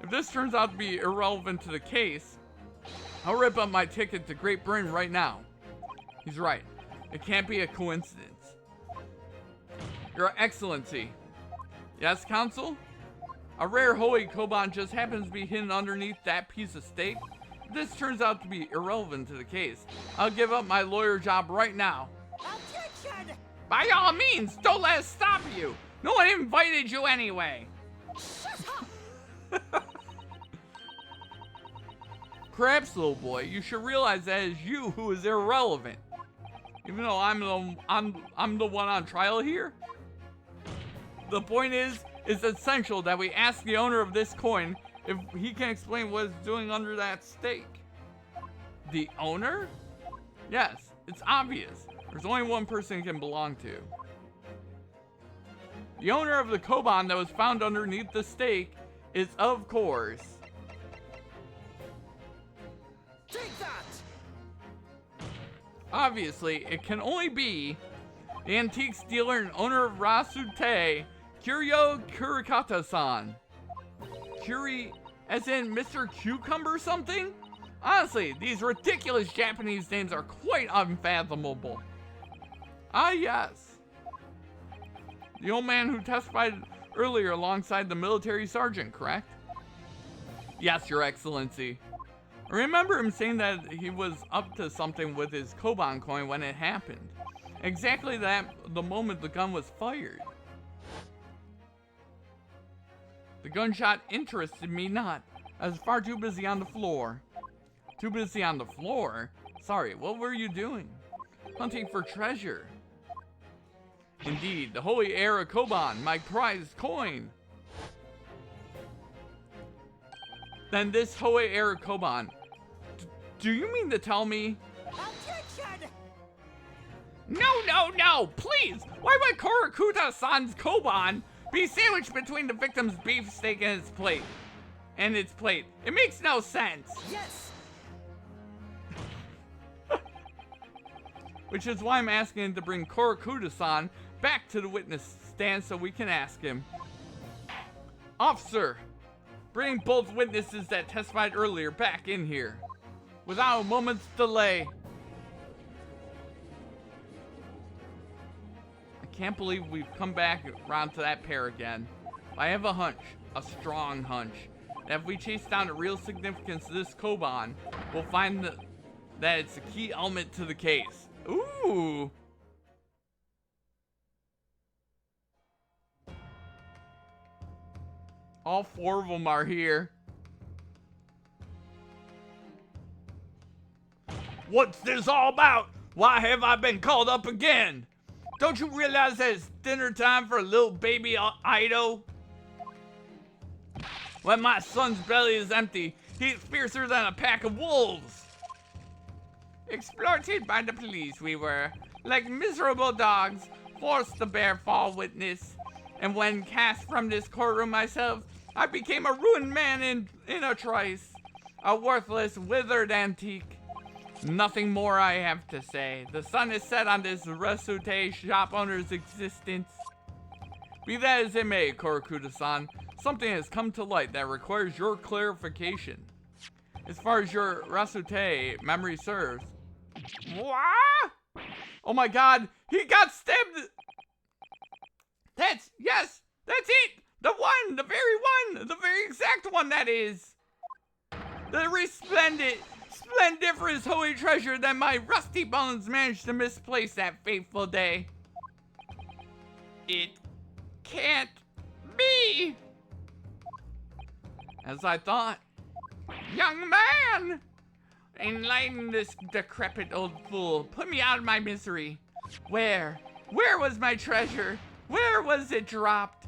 If this turns out to be irrelevant to the case, I'll rip up my ticket to Great Britain right now. He's right. It can't be a coincidence. Your Excellency. Yes, Counsel? A rare Hoei Koban just happens to be hidden underneath that piece of steak? If this turns out to be irrelevant to the case, I'll give up my lawyer job right now. Objection! By all means, don't let us stop you. No one invited you anyway. Shut up! Perhaps, little boy, you should realize that it's you who is irrelevant. Even though I'm the one on trial here. The point is, it's essential that we ask the owner of this coin if he can explain what it's doing under that steak. The owner? Yes, it's obvious. There's only one person it can belong to. The owner of the Koban that was found underneath the steak is, of course, Take that! obviously, it can only be the antiques dealer and owner of Rasute, Kiryo Kurikata-san. As in Mr. Cucumber something? Honestly, these ridiculous Japanese names are quite unfathomable. Ah, yes. The old man who testified earlier alongside the military sergeant, correct? Yes, Your Excellency. I remember him saying that he was up to something with his Koban coin when it happened. exactly the moment the gun was fired. The gunshot interested me not. I was far too busy on the floor. Too busy on the floor? Sorry, what were you doing? Hunting for treasure. Indeed, the Holy Era Koban, my prized coin. Then this Holy Era Koban. Do you mean to tell me? Objection! No, please! Why would Korakuta-san's Koban be sandwiched between the victim's beefsteak and its plate? It makes no sense. Yes! Which is why I'm asking him to bring Korakuta-san back to the witness stand so we can ask him. Officer, bring both witnesses that testified earlier back in here. Without a moment's delay. I can't believe we've come back around to that pair again. I have a hunch, a strong hunch, that if we chase down the real significance of this Koban, we'll find that it's a key element to the case. Ooh! All four of them are here. What's this all about? Why have I been called up again? Don't you realize that it's dinner time for little baby Ido? When my son's belly is empty, he's fiercer than a pack of wolves. Exploited by the police we were, like miserable dogs, forced to bear false witness. And when cast from this courtroom myself, I became a ruined man in a trice. A worthless, withered antique. Nothing more I have to say. The sun is set on this Resute shop owner's existence. Be that as it may, Korakuta-san, something has come to light that requires your clarification. As far as your Resute memory serves. What? Oh my god, he got stabbed! That's it! The very exact one that is! The splendiferous holy treasure that my rusty bones managed to misplace that fateful day. It can't be! As I thought. Young man! Enlighten this decrepit old fool. Put me out of my misery. Where was my treasure? Where was it dropped?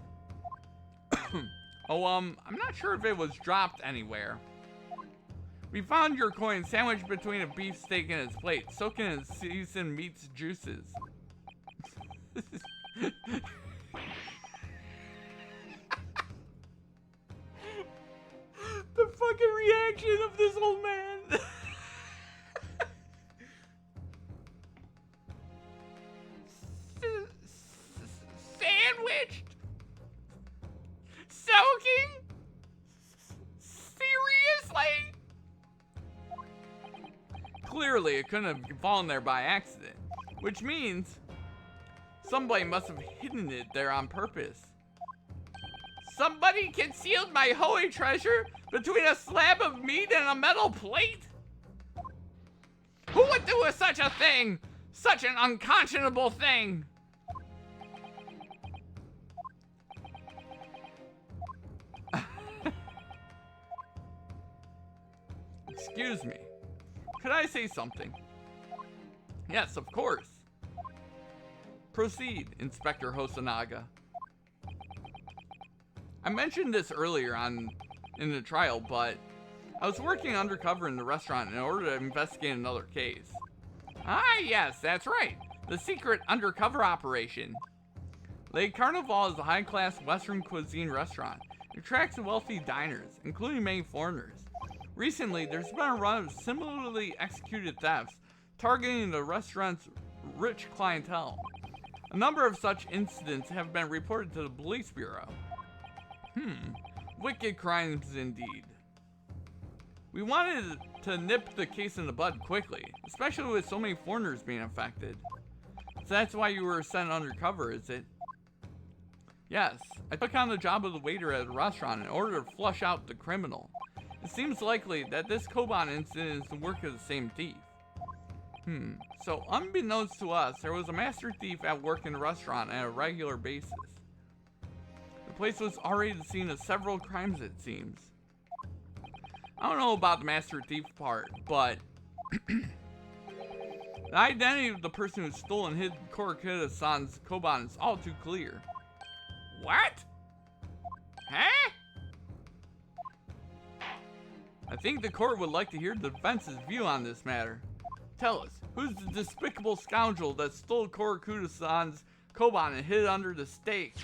Oh, I'm not sure if it was dropped anywhere. We found your coin sandwiched between a beefsteak and its plate, soaking in seasoned meat's juices. The fucking reaction of this old man. Sandwiched? Soaking? Seriously? Clearly, it couldn't have fallen there by accident, which means somebody must have hidden it there on purpose. Somebody concealed my holy treasure between a slab of meat and a metal plate? Who would do such a thing? Such an unconscionable thing? Excuse me. Could I say something? Yes, of course. Proceed, Inspector Hosonaga. I mentioned this earlier in the trial, but I was working undercover in the restaurant in order to investigate another case. Ah, yes, that's right. The secret undercover operation. Le Carnival is a high-class Western cuisine restaurant. It attracts wealthy diners, including many foreigners. Recently, there's been a run of similarly executed thefts targeting the restaurant's rich clientele. A number of such incidents have been reported to the police bureau. Wicked crimes indeed. We wanted to nip the case in the bud quickly, especially with so many foreigners being affected. So that's why you were sent undercover, is it? Yes, I took on the job of the waiter at a restaurant in order to flush out the criminal. It seems likely that this Koban incident is the work of the same thief. So unbeknownst to us, there was a master thief at work in the restaurant on a regular basis. The place was already the scene of several crimes, it seems. I don't know about the master thief part, but the identity of the person who stole and hid Korakura-san's Koban is all too clear. What? Huh? I think the court would like to hear the defense's view on this matter. Tell us, who's the despicable scoundrel that stole Korakura-san's Koban and hid it under the stake?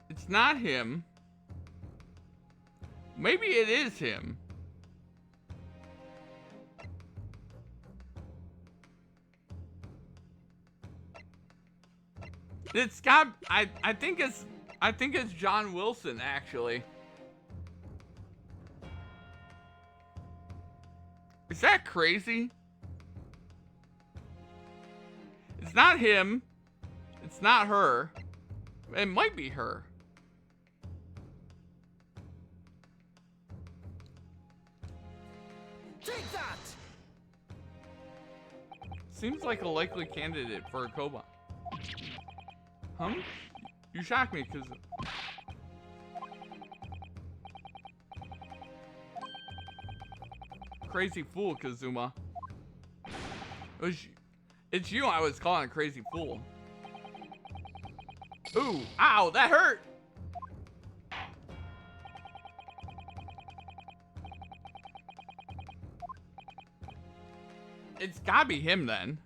It's not him. Maybe it is him. It's got I think it's John Wilson actually. Is that crazy? It's not him. It's not her. It might be her. Take that! Seems like a likely candidate for a Koban. Huh? You shocked me because... Crazy fool, Kazuma. It's you I was calling a crazy fool. Ooh, ow, that hurt! It's gotta be him then.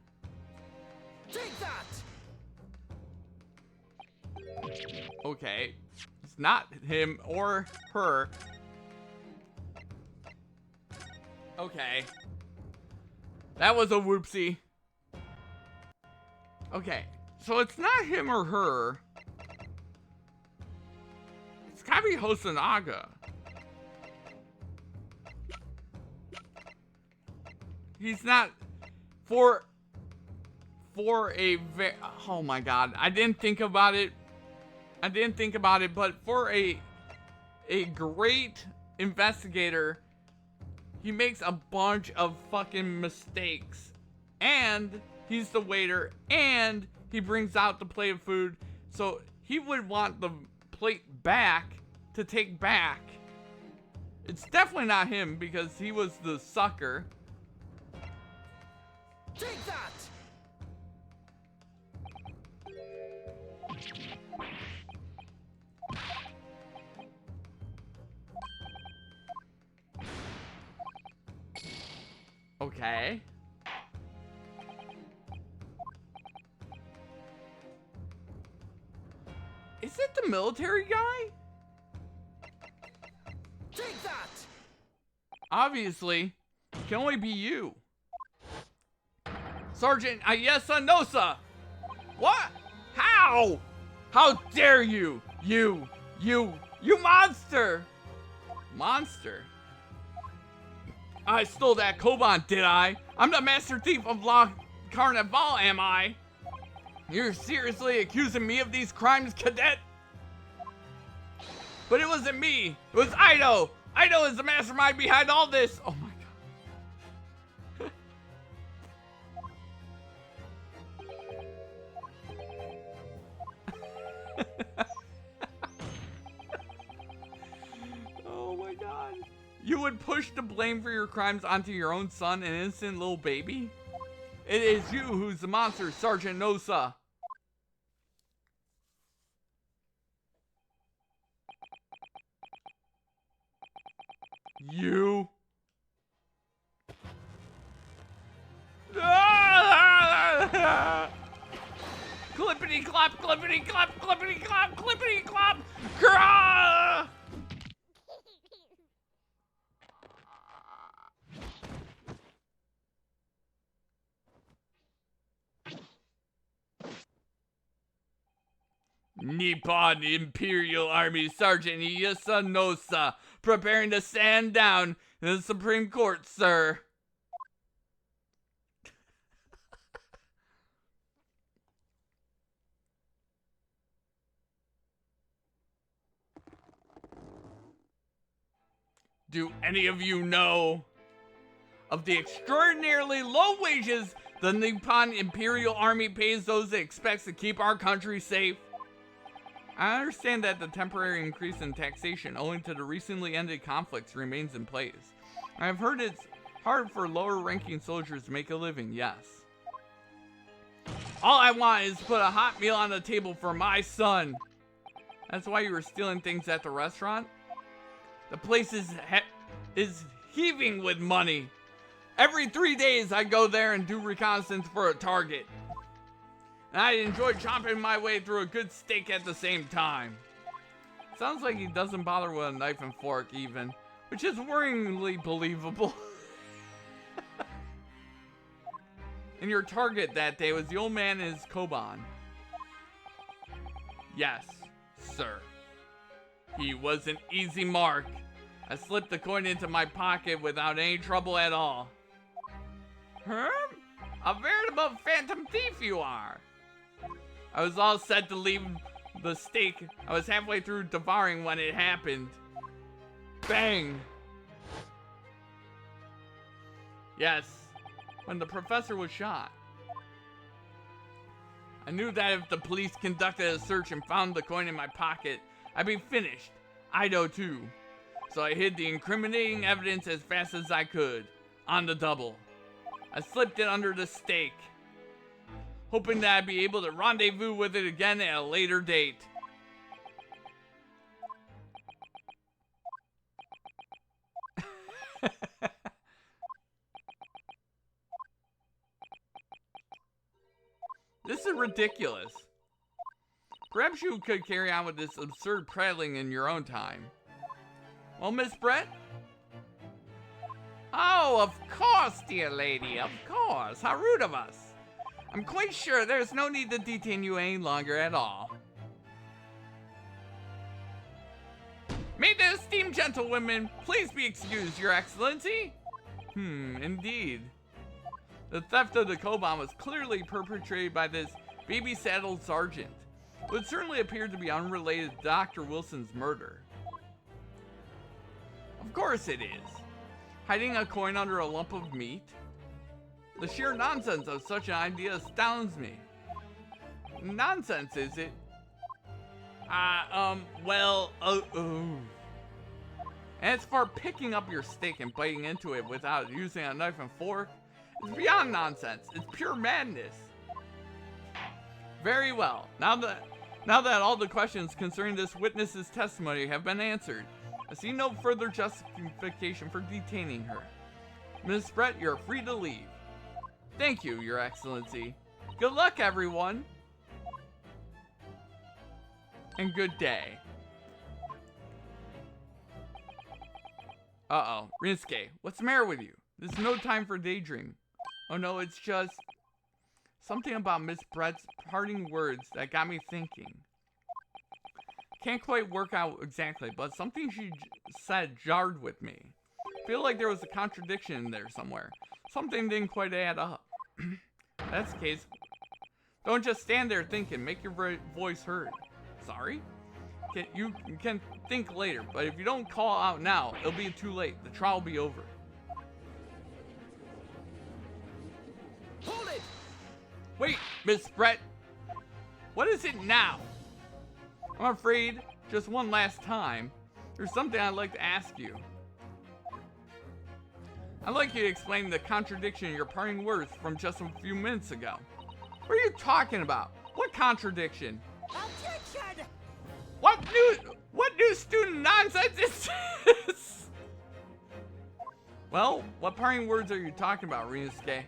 Take that! Okay. It's not him or her. Okay. That was a whoopsie. Okay. So it's not him or her. It's gotta be Hosonaga. He's not for a very, oh my god, I didn't think about it, but for a great investigator, he makes a bunch of fucking mistakes, and he's the waiter, and he brings out the plate of food, so he would want the plate back to take back. It's definitely not him because he was the sucker. Take that! Okay. Is it the military guy? Take that! Obviously, it can only be you. Sergeant Ayesa Nosa! What? How? How dare you? You monster! Monster? I stole that Koban, did I? I'm the master thief of La Carnival, am I? You're seriously accusing me of these crimes, cadet? But it wasn't me. It was Ido. Ido is the mastermind behind all this. Oh my god. Oh my god. You would push the blame for your crimes onto your own son, an innocent little baby? It is you who's the monster, Sergeant Nosa. You. Clippity clop, clippity clop, clippity clop, clippity clop. Grah! Nippon Imperial Army Sergeant Yasunosa, preparing to stand down in the Supreme Court, sir. Do any of you know of the extraordinarily low wages the Nippon Imperial Army pays those it expects to keep our country safe? I understand that the temporary increase in taxation owing to the recently ended conflicts remains in place. I have heard it's hard for lower-ranking soldiers to make a living, yes. All I want is to put a hot meal on the table for my son. That's why you were stealing things at the restaurant? The place is heaving with money. Every 3 days I go there and do reconnaissance for a target. And I enjoy chomping my way through a good steak at the same time. Sounds like he doesn't bother with a knife and fork even, which is worryingly believable. And your target that day was the old man and his koban. Yes, sir. He was an easy mark. I slipped the coin into my pocket without any trouble at all. Huh? A veritable phantom thief you are. I was all set to leave the steak. I was halfway through devouring when it happened. Bang! Yes, when the professor was shot. I knew that if the police conducted a search and found the coin in my pocket, I'd be finished. I'd know too. So I hid the incriminating evidence as fast as I could, on the double. I slipped it under the steak, hoping that I'd be able to rendezvous with it again at a later date. This is ridiculous. Perhaps you could carry on with this absurd prattling in your own time. Well, Miss Brett? Oh, of course, dear lady, of course. How rude of us. I'm quite sure there's no need to detain you any longer at all. May the esteemed gentlewomen please be excused, Your Excellency? Indeed. The theft of the koban was clearly perpetrated by this baby-saddled sergeant, who would certainly appear to be unrelated to Dr. Wilson's murder. Of course it is. Hiding a coin under a lump of meat? The sheer nonsense of such an idea astounds me. Nonsense, is it? And as for picking up your steak and biting into it without using a knife and fork, it's beyond nonsense. It's pure madness. Very well. Now that all the questions concerning this witness's testimony have been answered, I see no further justification for detaining her. Miss Brett, you're free to leave. Thank you, Your Excellency. Good luck, everyone. And good day. Uh-oh. Rinsuke, what's the matter with you? This is no time for daydream. Oh no, it's just something about Miss Brett's parting words that got me thinking. Can't quite work out exactly, but something she said jarred with me. Feel like there was a contradiction in there somewhere. Something didn't quite add up. If that's the case, don't just stand there thinking, make your voice heard. Sorry? You can think later, but if you don't call out now, it'll be too late. The trial will be over. Hold it! Wait, Miss Brett. What is it now? I'm afraid, just one last time, there's something I'd like to ask you. I'd like you to explain the contradiction in your parting words from just a few minutes ago. What are you talking about? What contradiction? Objection! What new student nonsense is this? Well, what parting words are you talking about, Rinsuke?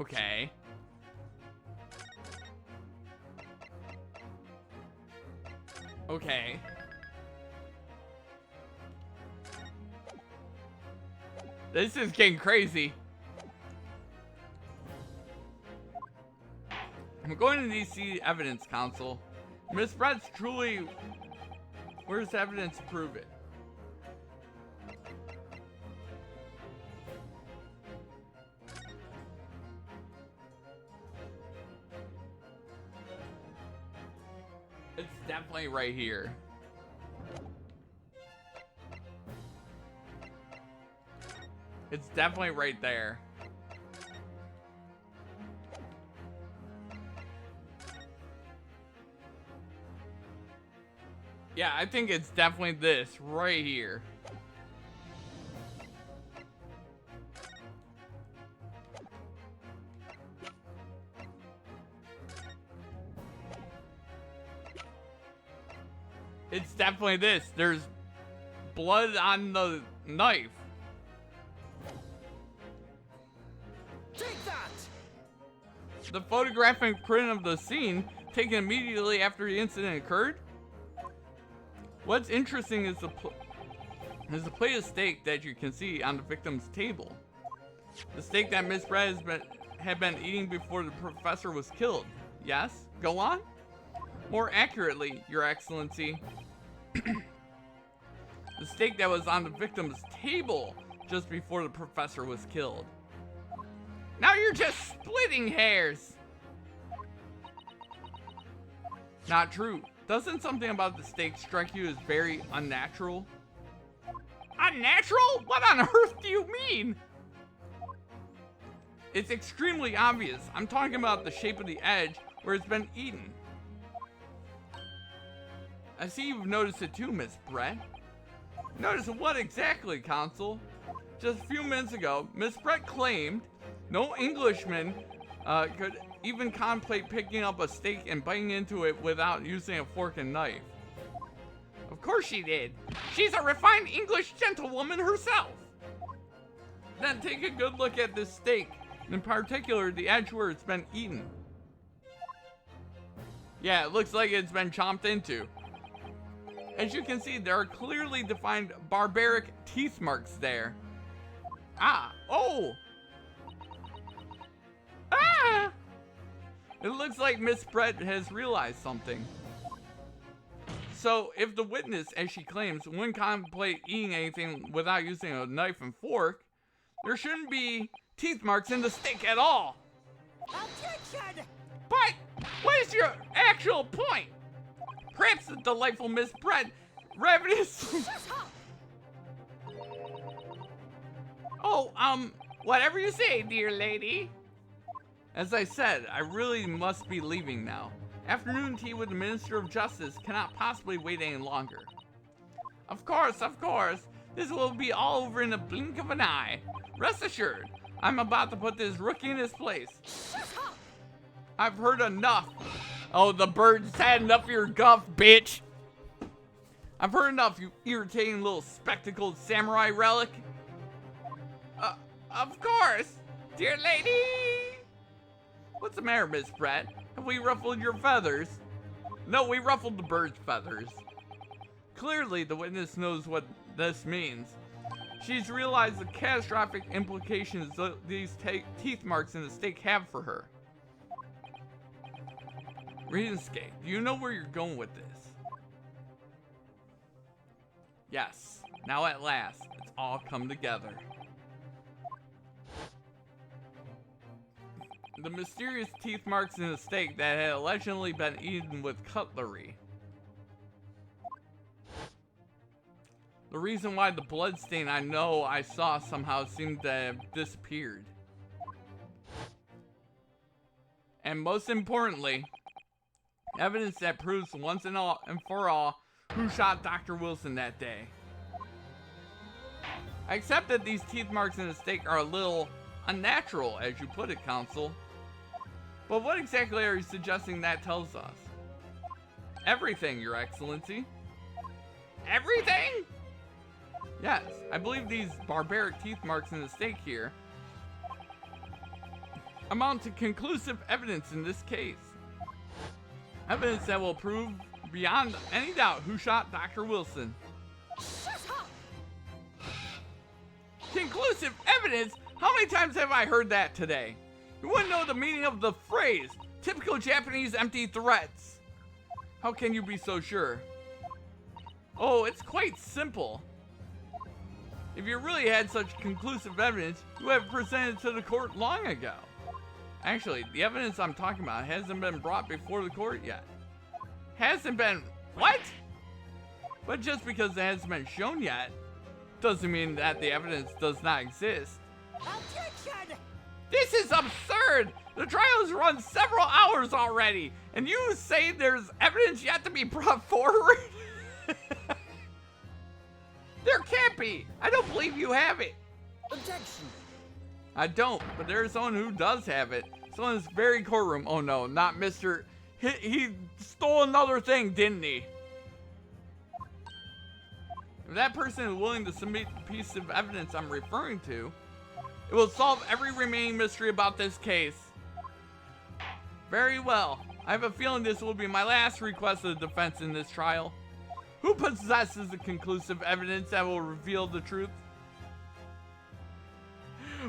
Okay. Okay. This is getting crazy. I'm going to need to see evidence, Counsel. Miss Brett's truly... Where's the evidence to prove it? It's definitely right here. It's definitely right there. Yeah, I think it's definitely this right here. It's definitely this. There's blood on the knife. Take that! The photographic print of the scene taken immediately after the incident occurred. What's interesting is the plate of steak that you can see on the victim's table. The steak that Miss Brett had been eating before the professor was killed. Yes? Go on? More accurately, Your Excellency, the steak that was on the victim's table just before the professor was killed. Now you're just splitting hairs. Not true. Doesn't something about the steak strike you as very unnatural? Unnatural? What on earth do you mean? It's extremely obvious. I'm talking about the shape of the edge where it's been eaten. I see you've noticed it too, Miss Brett. Notice what exactly, Consul? Just a few minutes ago, Miss Brett claimed no Englishman could even contemplate picking up a steak and biting into it without using a fork and knife. Of course she did. She's a refined English gentlewoman herself. Then take a good look at this steak, in particular the edge where it's been eaten. Yeah, it looks like it's been chomped into. As you can see, there are clearly defined barbaric teeth marks there. Ah, oh! Ah! It looks like Miss Brett has realized something. So, if the witness, as she claims, wouldn't contemplate eating anything without using a knife and fork, there shouldn't be teeth marks in the steak at all. Objection! But what is your actual point? Perhaps the delightful Miss Brett ravenous. Oh, whatever you say, dear lady. As I said, I really must be leaving now. Afternoon tea with the Minister of Justice cannot possibly wait any longer. Of course. This will be all over in the blink of an eye. Rest assured, I'm about to put this rookie in his place. I've heard enough. Oh, the bird's had enough of your guff, bitch. I've heard enough, you irritating little spectacled samurai relic. Of course, dear lady. What's the matter, Miss Brett? Have we ruffled your feathers? No, we ruffled the bird's feathers. Clearly, the witness knows what this means. She's realized the catastrophic implications these teeth marks in the steak have for her. Redenskate, do you know where you're going with this? Yes, now at last, it's all come together. The mysterious teeth marks in the steak that had allegedly been eaten with cutlery. The reason why the bloodstain I know I saw somehow seemed to have disappeared. And most importantly, evidence that proves once and for all who shot Dr. Wilson that day. I accept that these teeth marks in the steak are a little unnatural, as you put it, Counsel. But what exactly are you suggesting that tells us? Everything, Your Excellency. Everything? Yes, I believe these barbaric teeth marks in the steak here amount to conclusive evidence in this case. Evidence that will prove beyond any doubt who shot Dr. Wilson. Shut up! Conclusive evidence? How many times have I heard that today? You wouldn't know the meaning of the phrase. Typical Japanese empty threats. How can you be so sure? Oh, it's quite simple. If you really had such conclusive evidence, you would have presented it to the court long ago. Actually, the evidence I'm talking about hasn't been brought before the court yet. Hasn't been... what? But just because it hasn't been shown yet, doesn't mean that the evidence does not exist. Objection! This is absurd! The trial has run several hours already, and you say there's evidence yet to be brought forward? There can't be! I don't believe you have it! Objection! I don't, but there's someone who does have it. Someone in this very courtroom. Oh no, not Mr. He stole another thing, didn't he? If that person is willing to submit the piece of evidence I'm referring to, it will solve every remaining mystery about this case. Very well. I have a feeling this will be my last request of the defense in this trial. Who possesses the conclusive evidence that will reveal the truth?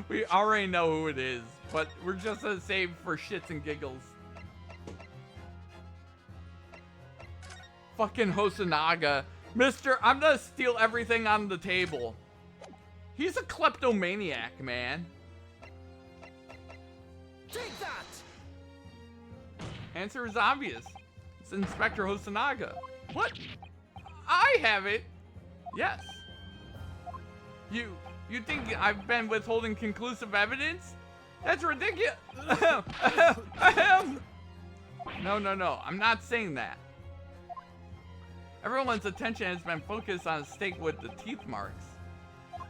We already know who it is, but we're just gonna save for shits and giggles. Fucking Hosonaga. Mister, I'm gonna steal everything on the table. He's a kleptomaniac, man. Take that! Answer is obvious. It's Inspector Hosonaga. What? I have it? Yes. You think I've been withholding conclusive evidence? That's ridiculous. No, I'm not saying that. Everyone's attention has been focused on a steak with the teeth marks.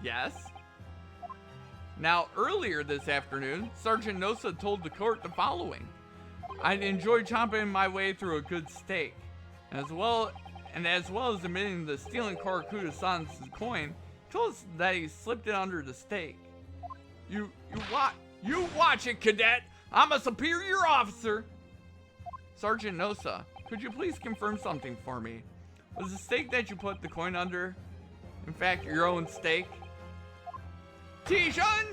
Yes. Now, earlier this afternoon, Sergeant Nosa told the court the following. I'd enjoy chomping my way through a good steak. As well as admitting the stealing Korakuda-san's coin, told us that he slipped it under the steak. You watch it, cadet! I'm a superior officer! Sergeant Nosa, could you please confirm something for me? Was the steak that you put the coin under, in fact, your own steak? T-shun!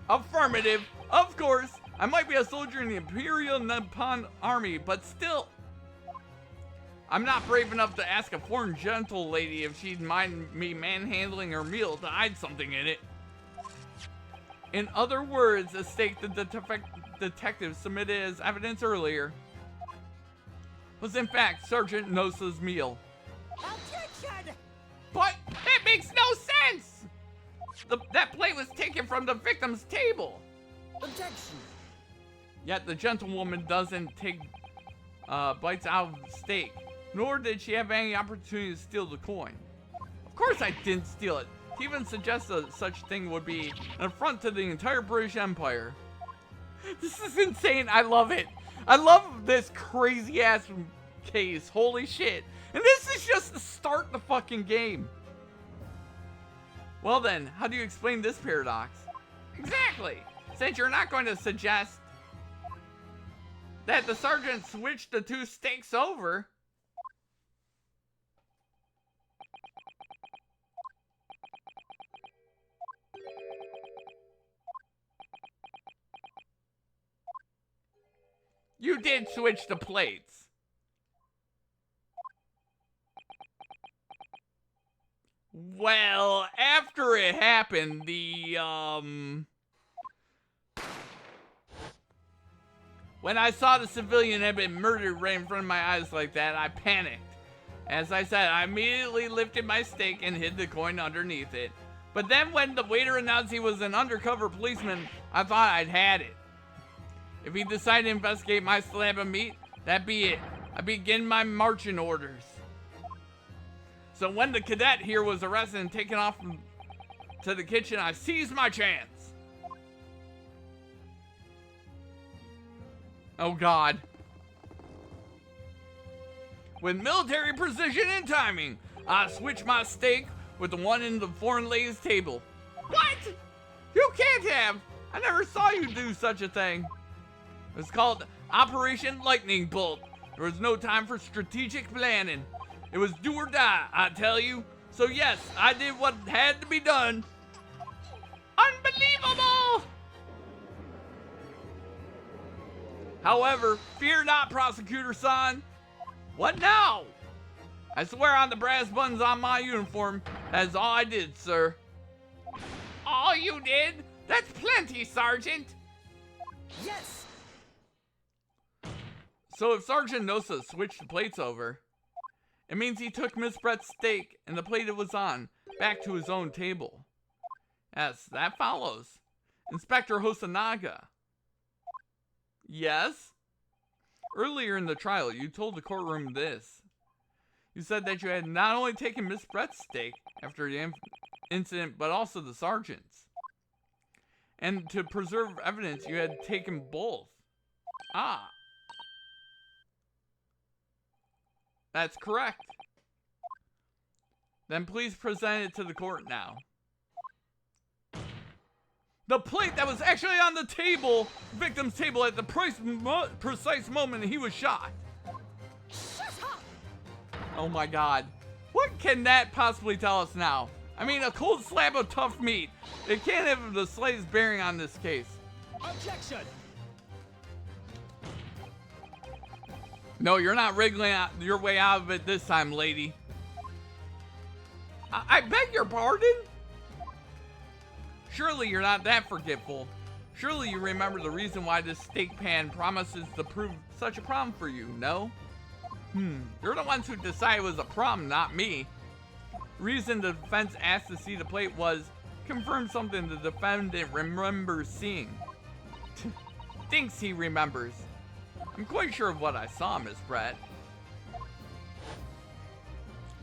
Affirmative, of course! I might be a soldier in the Imperial Nippon Army, but still... I'm not brave enough to ask a foreign gentle lady if she'd mind me manhandling her meal to hide something in it. In other words, a steak the detective submitted as evidence earlier was in fact Sergeant Nosa's meal. Objection! But that makes no sense! That plate was taken from the victim's table. Objection! Yet the gentlewoman doesn't take bites out of the steak, nor did she have any opportunity to steal the coin. Of course I didn't steal it. To even suggest that such thing would be an affront to the entire British Empire. This is insane. I love it. I love this crazy ass case. Holy shit. And this is just the start of the fucking game. Well then, how do you explain this paradox? Exactly. Since you're not going to suggest that the sergeant switched the two steaks over. You did switch the plates. Well, after it happened, when I saw the civilian had been murdered right in front of my eyes like that, I panicked. As I said, I immediately lifted my steak and hid the coin underneath it. But then when the waiter announced he was an undercover policeman, I thought I'd had it. If he decided to investigate my slab of meat, that'd be it. I'd begin my marching orders. So when the cadet here was arrested and taken off to the kitchen, I seized my chance. Oh God. With military precision and timing, I switched my steak with the one in the foreign lady's table. What? You can't have! I never saw you do such a thing. It was called Operation Lightning Bolt. There was no time for strategic planning. It was do or die, I tell you. So yes, I did what had to be done. Unbelievable! However, fear not, Prosecutor-san. What now? I swear on the brass buttons on my uniform, that's all I did, sir. All you did? That's plenty, Sergeant. Yes! So if Sergeant Nosa switched the plates over, it means he took Miss Brett's steak and the plate it was on back to his own table. Yes, that follows. Inspector Hosanaga. Yes? Earlier in the trial, you told the courtroom this. You said that you had not only taken Miss Brett's steak after the incident, but also the sergeant's. And to preserve evidence, you had taken both. Ah. That's correct. Then please present it to the court now. The plate that was actually on the table, victim's table, at the precise moment he was shot. Shut up! Oh my god. What can that possibly tell us now? I mean, a cold slab of tough meat. It can't have the slightest bearing on this case. Objection! No, you're not wriggling your way out of it this time, lady. I beg your pardon? Surely you're not that forgetful. Surely you remember the reason why this steak pan promises to prove such a problem for you, no? You're the ones who decided it was a problem, not me. The reason the defense asked to see the plate was confirm something the defendant remembers seeing. Thinks he remembers. I'm quite sure of what I saw, Miss Brett.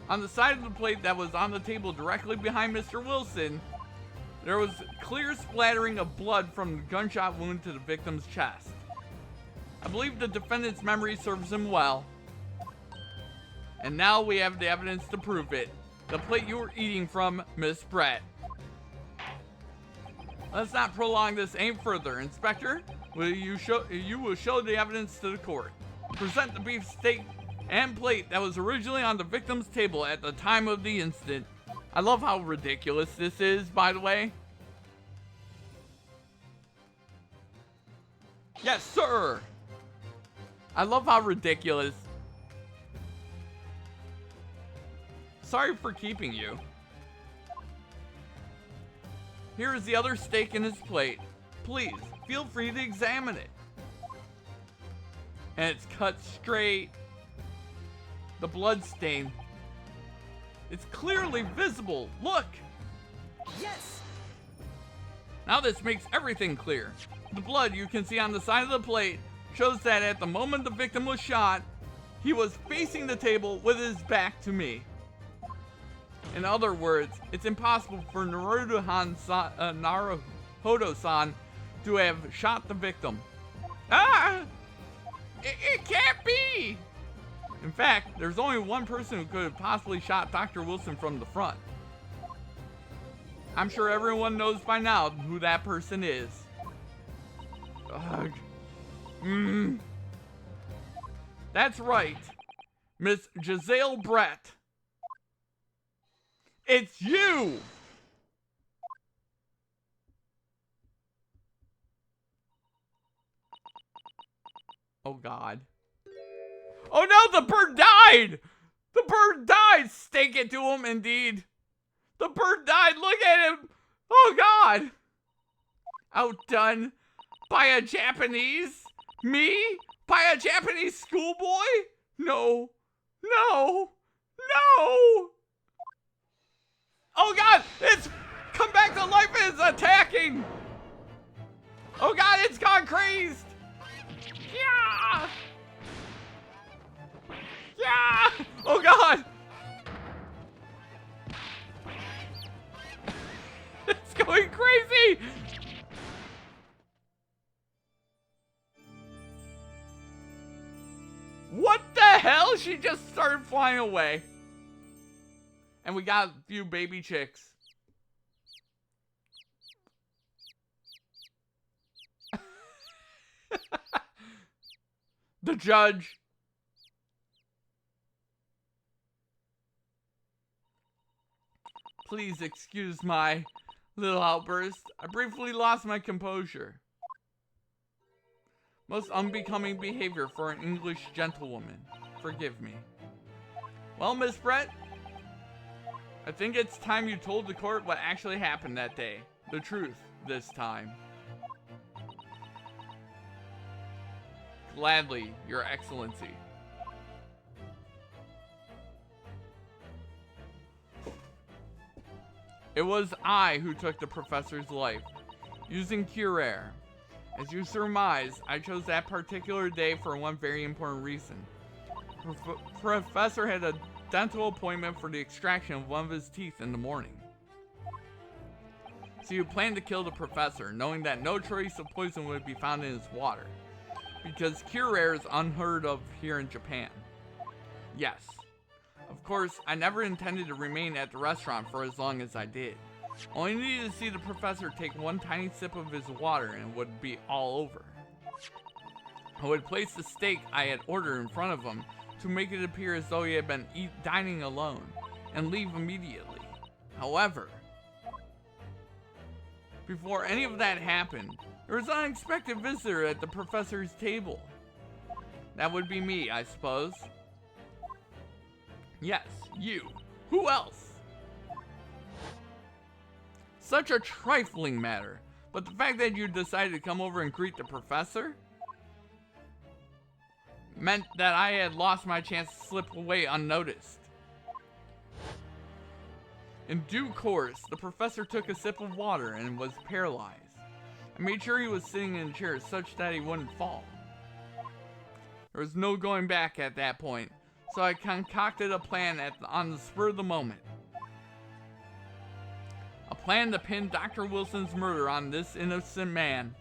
On the side of the plate that was on the table directly behind Mr. Wilson, there was clear splattering of blood from the gunshot wound to the victim's chest. I believe the defendant's memory serves him well. And now we have the evidence to prove it. The plate you were eating from, Miss Brett. Let's not prolong this any further. Inspector, you will show the evidence to the court. Present the beef steak and plate that was originally on the victim's table at the time of the incident. I love how ridiculous this is, by the way. Yes, sir! I love how ridiculous. Sorry for keeping you. Here is the other steak in his plate. Please, feel free to examine it. And it's cut straight. The blood stain. It's clearly visible. Look! Yes! Now this makes everything clear. The blood you can see on the side of the plate shows that at the moment the victim was shot, he was facing the table with his back to me. In other words, it's impossible for Naruhodo-san to have shot the victim. Ah! It can't be! In fact, there's only one person who could have possibly shot Dr. Wilson from the front. I'm sure everyone knows by now who that person is. Ugh. That's right. Miss Giselle Brett. It's you! Oh God. Oh no, the bird died! The bird died! Stake it to him, indeed. The bird died, look at him! Oh God! Outdone by a Japanese? Me? By a Japanese schoolboy? No. No. No! Oh God, it's come back to life and it's attacking! Oh God, it's gone crazed! Yeah! Yeah! Oh God! It's going crazy! What the hell? She just started flying away. And we got a few baby chicks. The judge. Please excuse my little outburst. I briefly lost my composure. Most unbecoming behavior for an English gentlewoman. Forgive me. Well, Miss Brett, I think it's time you told the court what actually happened that day. The truth, this time. Gladly, Your Excellency. It was I who took the professor's life, using Curare. As you surmise, I chose that particular day for one very important reason. Professor had a dental appointment for the extraction of one of his teeth in the morning. So you planned to kill the professor, knowing that no trace of poison would be found in his water, because Curare is unheard of here in Japan. Yes. Of course, I never intended to remain at the restaurant for as long as I did. Only needed to see the professor take one tiny sip of his water and it would be all over. I would place the steak I had ordered in front of him to make it appear as though he had been dining alone, and leave immediately. However, before any of that happened, there was an unexpected visitor at the professor's table. That would be me, I suppose. Yes, you. Who else? Such a trifling matter, but the fact that you decided to come over and greet the professor meant that I had lost my chance to slip away unnoticed. In due course, the professor took a sip of water and was paralyzed. I made sure he was sitting in a chair such that he wouldn't fall. There was no going back at that point, so I concocted a plan on the spur of the moment. A plan to pin Dr. Wilson's murder on this innocent man.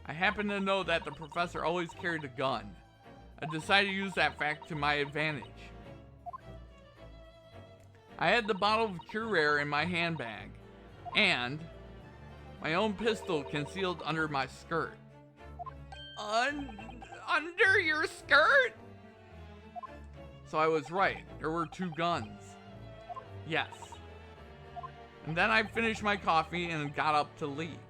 I happen to know that the professor always carried a gun. I decided to use that fact to my advantage. I had the bottle of Curare in my handbag, and my own pistol concealed under my skirt. Under your skirt? So I was right, there were two guns. Yes. And then I finished my coffee and got up to leave.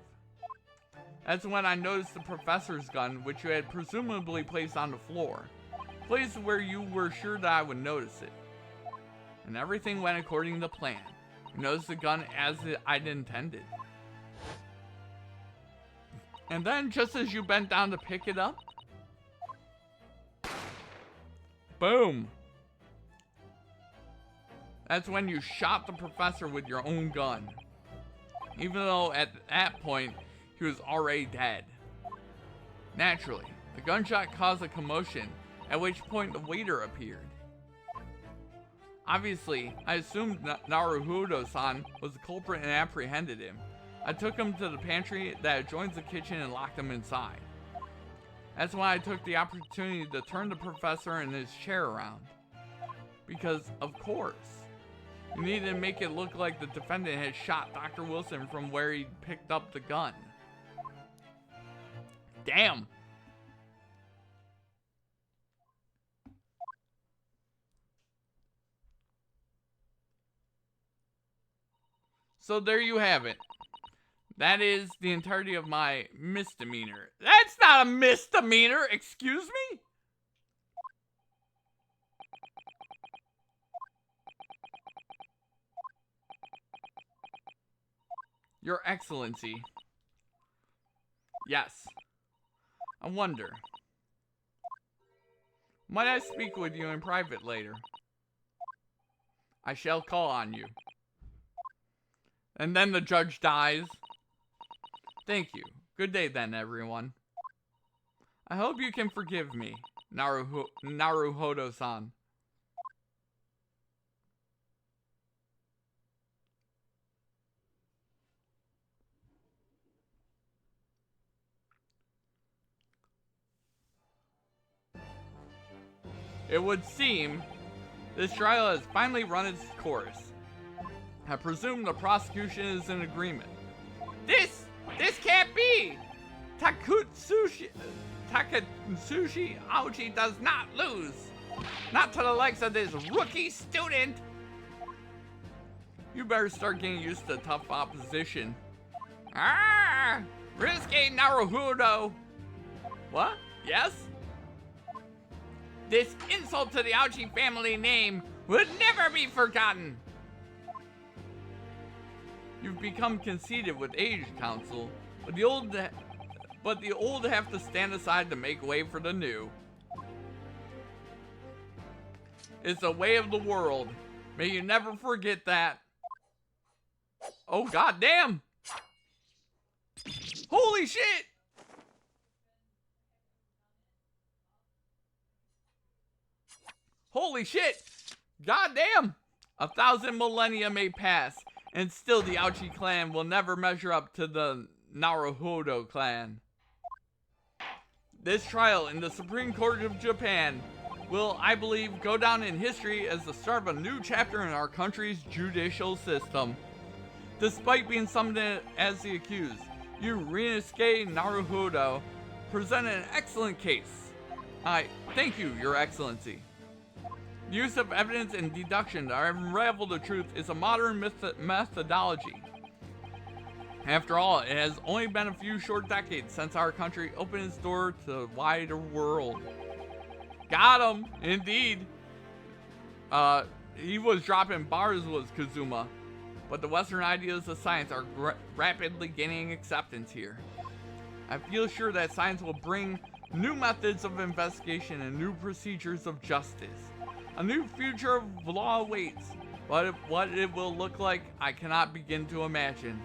That's when I noticed the professor's gun, which you had presumably placed on the floor. Placed where you were sure that I would notice it. And everything went according to plan. You noticed the gun as I'd intended. And then, just as you bent down to pick it up, boom! That's when you shot the professor with your own gun. Even though at that point, he was already dead. Naturally, the gunshot caused a commotion, at which point the waiter appeared. Obviously, I assumed Naruhodo-san was the culprit and apprehended him. I took him to the pantry that adjoins the kitchen and locked him inside. That's why I took the opportunity to turn the professor in his chair around. Because, of course, you needed to make it look like the defendant had shot Dr. Wilson from where he picked up the gun. Damn! So there you have it. That is the entirety of my misdemeanor. That's not a misdemeanor, excuse me? Your Excellency. Yes. I wonder. Might I speak with you in private later? I shall call on you. And then the judge dies. Thank you. Good day then, everyone. I hope you can forgive me, Naruhodo-san. It would seem this trial has finally run its course. I presume the prosecution is in agreement. This can't be! Takatsuchi Aochi does not lose. Not to the likes of this rookie student. You better start getting used to tough opposition. Ah! Ryusuke Naruhodo. What? Yes? This insult to the Aochi family name would never be forgotten. You've become conceited with age, Council, but the old have to stand aside to make way for the new. It's the way of the world. May you never forget that. Oh, goddamn! Holy shit! Holy shit! Goddamn! 1,000 millennia may pass, and still the Aochi clan will never measure up to the Naruhodo clan. This trial in the Supreme Court of Japan will, I believe, go down in history as the start of a new chapter in our country's judicial system. Despite being summoned as the accused, you, Ryusuke Naruhodo, presented an excellent case. I thank you, Your Excellency. The use of evidence and deduction to unravel the truth is a modern methodology. After all, it has only been a few short decades since our country opened its door to the wider world. Got him, indeed. He was dropping bars, was Kazuma. But the Western ideas of science are rapidly gaining acceptance here. I feel sure that science will bring new methods of investigation and new procedures of justice. A new future of law awaits, but what it will look like, I cannot begin to imagine.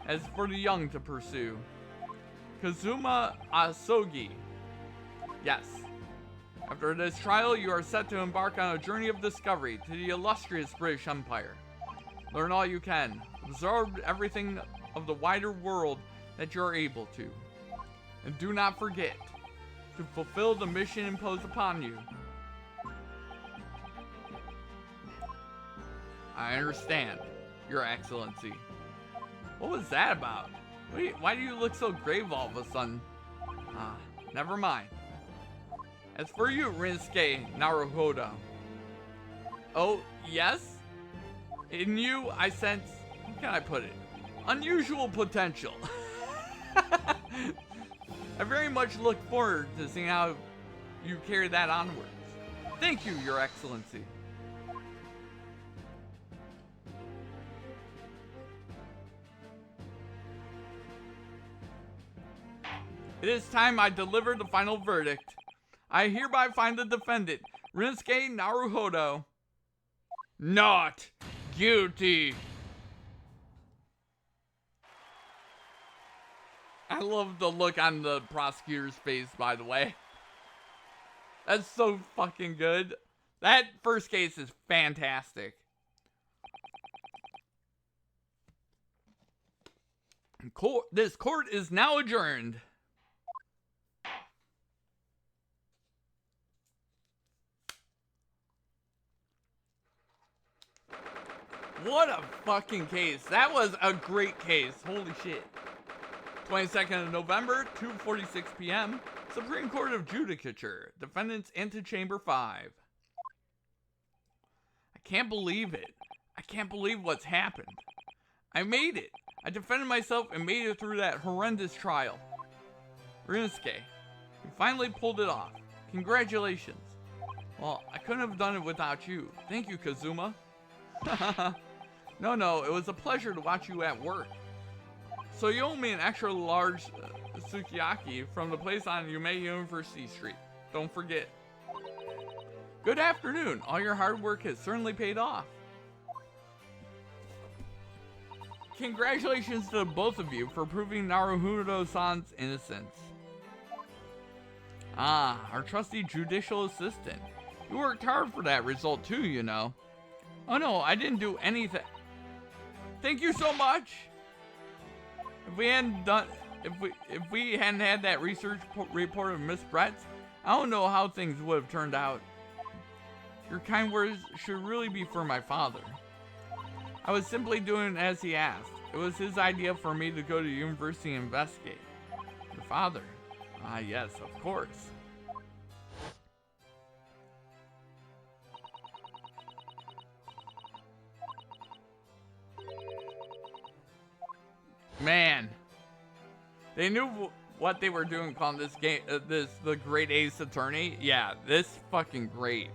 As for the young to pursue, Kazuma Asogi. Yes. After this trial, you are set to embark on a journey of discovery to the illustrious British Empire. Learn all you can. Absorb everything of the wider world that you are able to. And do not forget to fulfill the mission imposed upon you. I understand, Your Excellency. What was that about? Why do you look so grave all of a sudden? Never mind. As for you, Ryusuke Naruhodo. Oh, yes? In you, I sense, how can I put it? Unusual potential. I very much look forward to seeing how you carry that onwards. Thank you, Your Excellency. It is time I deliver the final verdict. I hereby find the defendant, Ryusuke Naruhodo, not guilty. I love the look on the prosecutor's face, by the way. That's so fucking good. That first case is fantastic. This court is now adjourned. What a fucking case. That was a great case. Holy shit. 22nd of November, 2:46 p.m. Supreme Court of Judicature. Defendants Antechamber 5. I can't believe it. I can't believe what's happened. I made it. I defended myself and made it through that horrendous trial. Ryusuke, you finally pulled it off. Congratulations. Well, I couldn't have done it without you. Thank you, Kazuma. No, it was a pleasure to watch you at work. So you owe me an extra large sukiyaki from the place on Yume University Street. Don't forget. Good afternoon. All your hard work has certainly paid off. Congratulations to both of you for proving Naruhodo-san's innocence. Our trusty judicial assistant. You worked hard for that result too, you know. Oh no, I didn't do anything. Thank you so much. If we hadn't had that research report of Miss Brett's, I don't know how things would have turned out. Your kind words should really be for my father. I was simply doing as he asked. It was his idea for me to go to university and investigate. Your father? Ah, yes, of course. Man, they knew what they were doing calling this game, the Great Ace Attorney. Yeah, this fucking great.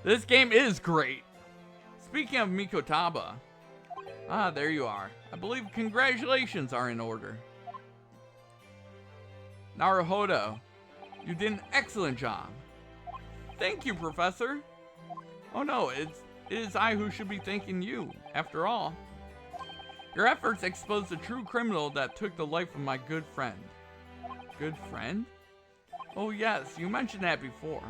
This game is great. Speaking of Mikotaba, ah, there you are. I believe congratulations are in order. Naruhodo, you did an excellent job. Thank you, Professor. Oh no, it is I who should be thanking you, after all. Your efforts exposed the true criminal that took the life of my good friend. Good friend? Oh yes, you mentioned that before.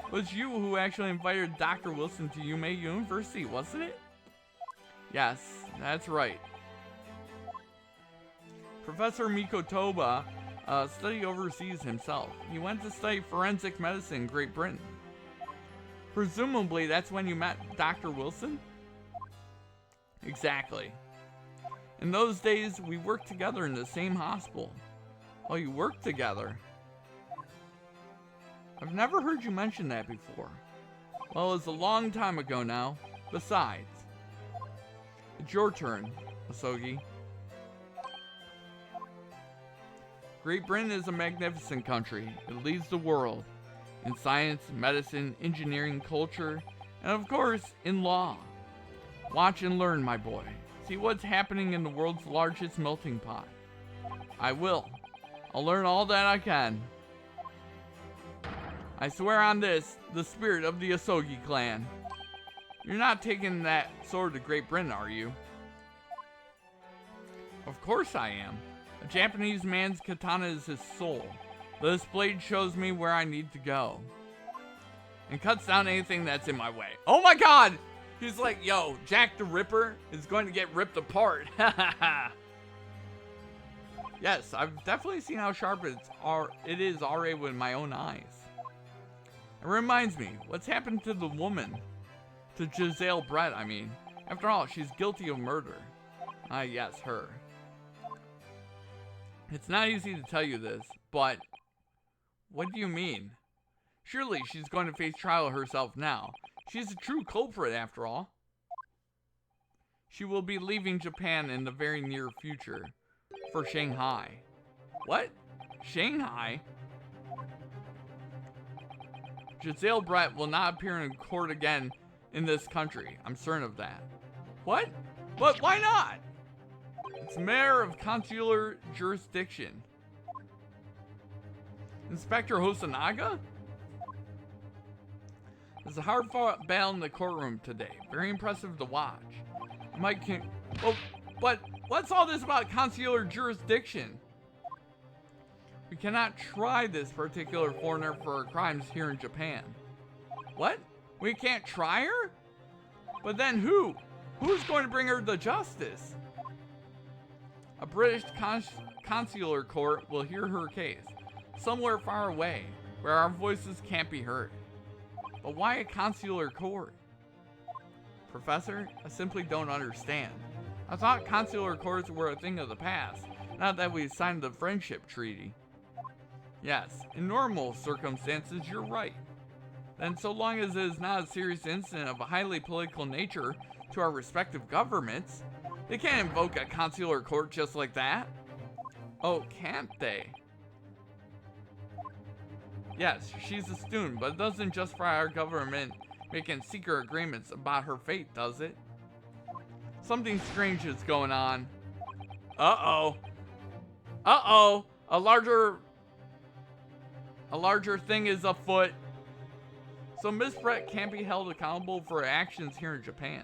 It was you who actually invited Dr. Wilson to Yume University, wasn't it? Yes, that's right. Professor Mikotoba studied overseas himself. He went to study forensic medicine in Great Britain. Presumably, that's when you met Dr. Wilson? Exactly. In those days, we worked together in the same hospital. Oh, you worked together? I've never heard you mention that before. Well, it's a long time ago now. Besides, it's your turn, Asogi. Great Britain is a magnificent country. It leads the world in science, medicine, engineering, culture, and of course, in law. Watch and learn, my boy. See what's happening in the world's largest melting pot. I will. I'll learn all that I can. I swear on this, the spirit of the Asogi clan. You're not taking that sword to Great Britain, are you? Of course I am. A Japanese man's katana is his soul. This blade shows me where I need to go. And cuts down anything that's in my way. Oh my god! He's like, yo, Jack the Ripper is going to get ripped apart. Yes, I've definitely seen how sharp it is already with my own eyes. It reminds me, what's happened to the woman? To Giselle Brett, I mean. After all, she's guilty of murder. Ah, yes, her. It's not easy to tell you this, but what do you mean? Surely she's going to face trial herself now. She's a true culprit, after all. She will be leaving Japan in the very near future for Shanghai. What? Shanghai? Giselle Brett will not appear in court again in this country. I'm certain of that. What? But why not? It's mayor of consular jurisdiction. Inspector Hosanaga? There's a hard-fought battle in the courtroom today. Very impressive to watch. But what's all this about consular jurisdiction? We cannot try this particular foreigner for her crimes here in Japan. What? We can't try her? But then who? Who's going to bring her to justice? A British consular court will hear her case, somewhere far away, where our voices can't be heard. But why a consular court? Professor, I simply don't understand. I thought consular courts were a thing of the past, not that we signed the friendship treaty. Yes, in normal circumstances, you're right. Then so long as it is not a serious incident of a highly political nature to our respective governments, they can't invoke a consular court just like that. Oh, can't they? Yes, she's a student, but it doesn't justify our government making secret agreements about her fate, does it? Something strange is going on. Uh-oh. Uh-oh. A larger thing is afoot. So Miss Brett can't be held accountable for her actions here in Japan.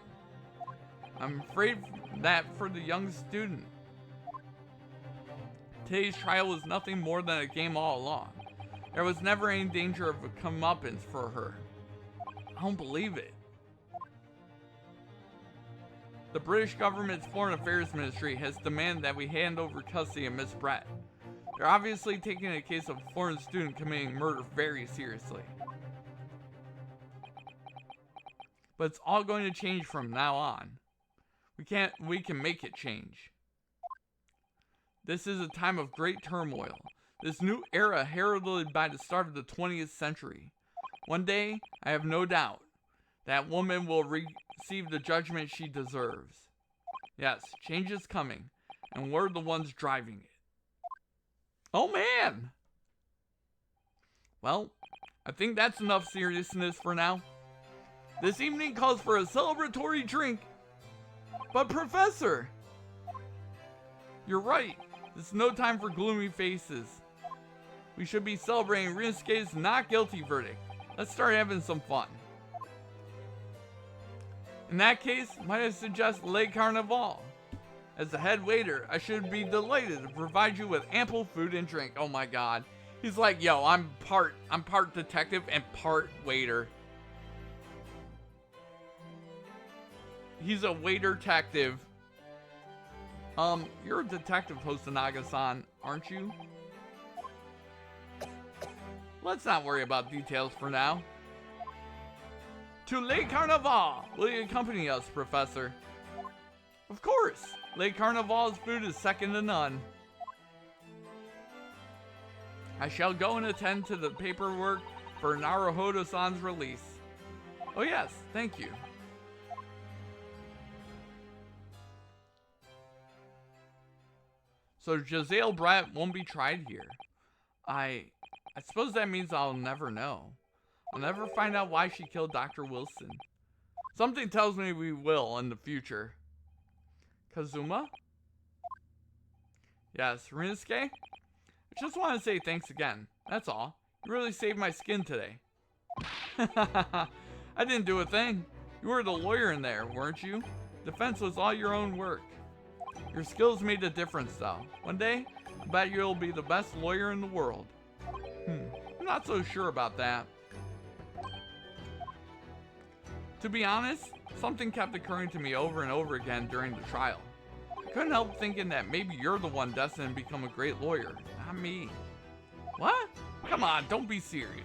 I'm afraid that for the young student, today's trial was nothing more than a game all along. There was never any danger of a comeuppance for her. I don't believe it. The British government's Foreign Affairs Ministry has demanded that we hand over custody of Miss Brett. They're obviously taking a case of a foreign student committing murder very seriously. But it's all going to change from now on. We can make it change. This is a time of great turmoil. This new era heralded by the start of the 20th century. One day, I have no doubt, that woman will receive the judgment she deserves. Yes, change is coming, and we're the ones driving it. Oh man! Well, I think that's enough seriousness for now. This evening calls for a celebratory drink. But Professor! You're right, it's no time for gloomy faces. We should be celebrating Ryusuke's not guilty verdict. Let's start having some fun. In that case, might I suggest Le Carnaval? As the head waiter, I should be delighted to provide you with ample food and drink. Oh my god. He's like, yo, I'm part detective and part waiter. He's a waiter-tective. You're a detective, Hosanaga-san, aren't you? Let's not worry about details for now. To Le Carnaval! Will you accompany us, Professor? Of course! Le Carnaval's food is second to none. I shall go and attend to the paperwork for Naruhodo-san's release. Oh yes, thank you. So Giselle Brett won't be tried here. I suppose that means I'll never know. I'll never find out why she killed Dr. Wilson. Something tells me we will in the future. Kazuma? Yes, Ryusuke? I just want to say thanks again. That's all. You really saved my skin today. I didn't do a thing. You were the lawyer in there, weren't you? Defense was all your own work. Your skills made a difference, though. One day, I bet you'll be the best lawyer in the world. I'm not so sure about that. To be honest, something kept occurring to me over and over again during the trial. I couldn't help thinking that maybe you're the one destined to become a great lawyer, not me. What? Come on, don't be serious.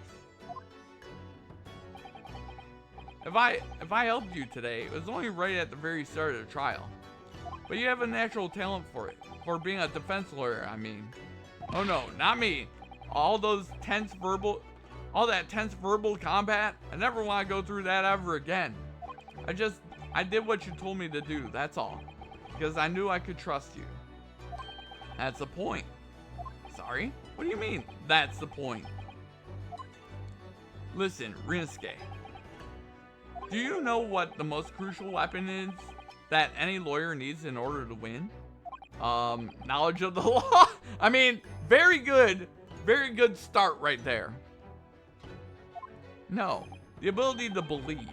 If I helped you today, it was only right at the very start of the trial. But you have a natural talent for it. For being a defense lawyer, I mean. Oh no, not me. All that tense verbal combat, I never want to go through that ever again. I did what you told me to do, that's all. Because I knew I could trust you. That's the point. Sorry? What do you mean, that's the point? Listen, Ryusuke. Do you know what the most crucial weapon is that any lawyer needs in order to win? Knowledge of the law? I mean, very good start right there. No, the ability to believe.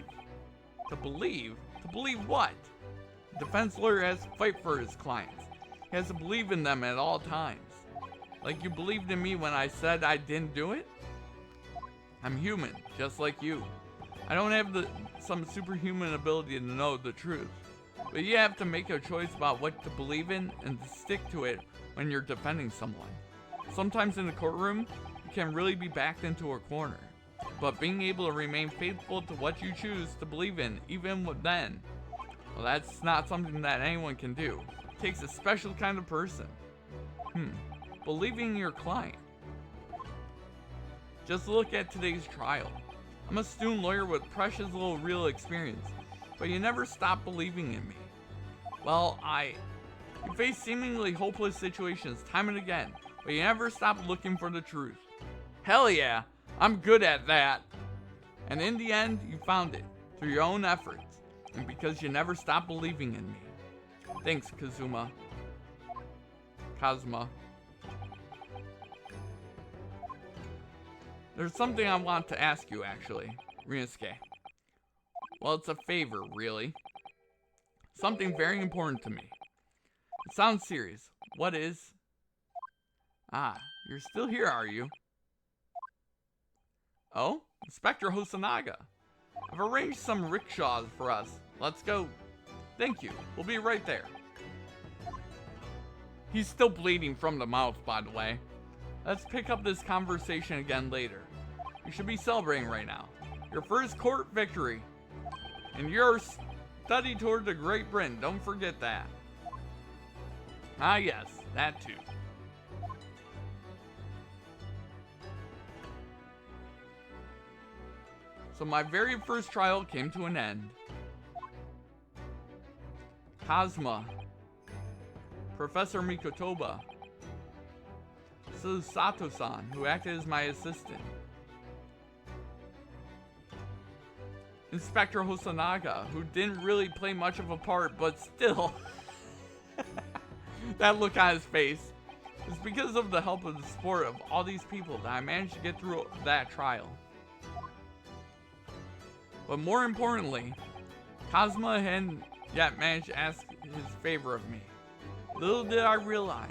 To believe? To believe what? A defense lawyer has to fight for his clients. He has to believe in them at all times. Like you believed in me when I said I didn't do it? I'm human, just like you. I don't have some superhuman ability to know the truth. But you have to make a choice about what to believe in and to stick to it when you're defending someone. Sometimes in the courtroom, you can really be backed into a corner. But being able to remain faithful to what you choose to believe in, even then, well, that's not something that anyone can do. It takes a special kind of person. Believing in your client. Just look at today's trial. I'm a student lawyer with precious little real experience, but you never stop believing in me. Well, you face seemingly hopeless situations time and again, but you never stop looking for the truth. Hell yeah, I'm good at that. And in the end, you found it, through your own efforts, and because you never stopped believing in me. Thanks, Kazuma. There's something I want to ask you, actually, Ryusuke. Well, it's a favor, really. Something very important to me. It sounds serious. What is? Ah, you're still here, are you? Oh, Inspector Hosanaga. I've arranged some rickshaws for us. Let's go. Thank you. We'll be right there. He's still bleeding from the mouth, by the way. Let's pick up this conversation again later. You should be celebrating right now. Your first court victory. And your study tour to Great Britain. Don't forget that. Ah yes, that too. So my very first trial came to an end. Kazuma, Professor Mikotoba, Susato-san, who acted as my assistant, Inspector Hosonaga, who didn't really play much of a part, but still, that look on his face. It's because of the help and the support of all these people that I managed to get through that trial. But more importantly, Kazuma hadn't yet managed to ask his favor of me. Little did I realize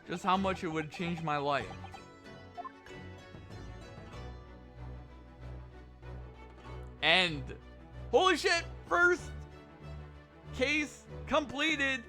just how much it would change my life. And holy shit, first case completed.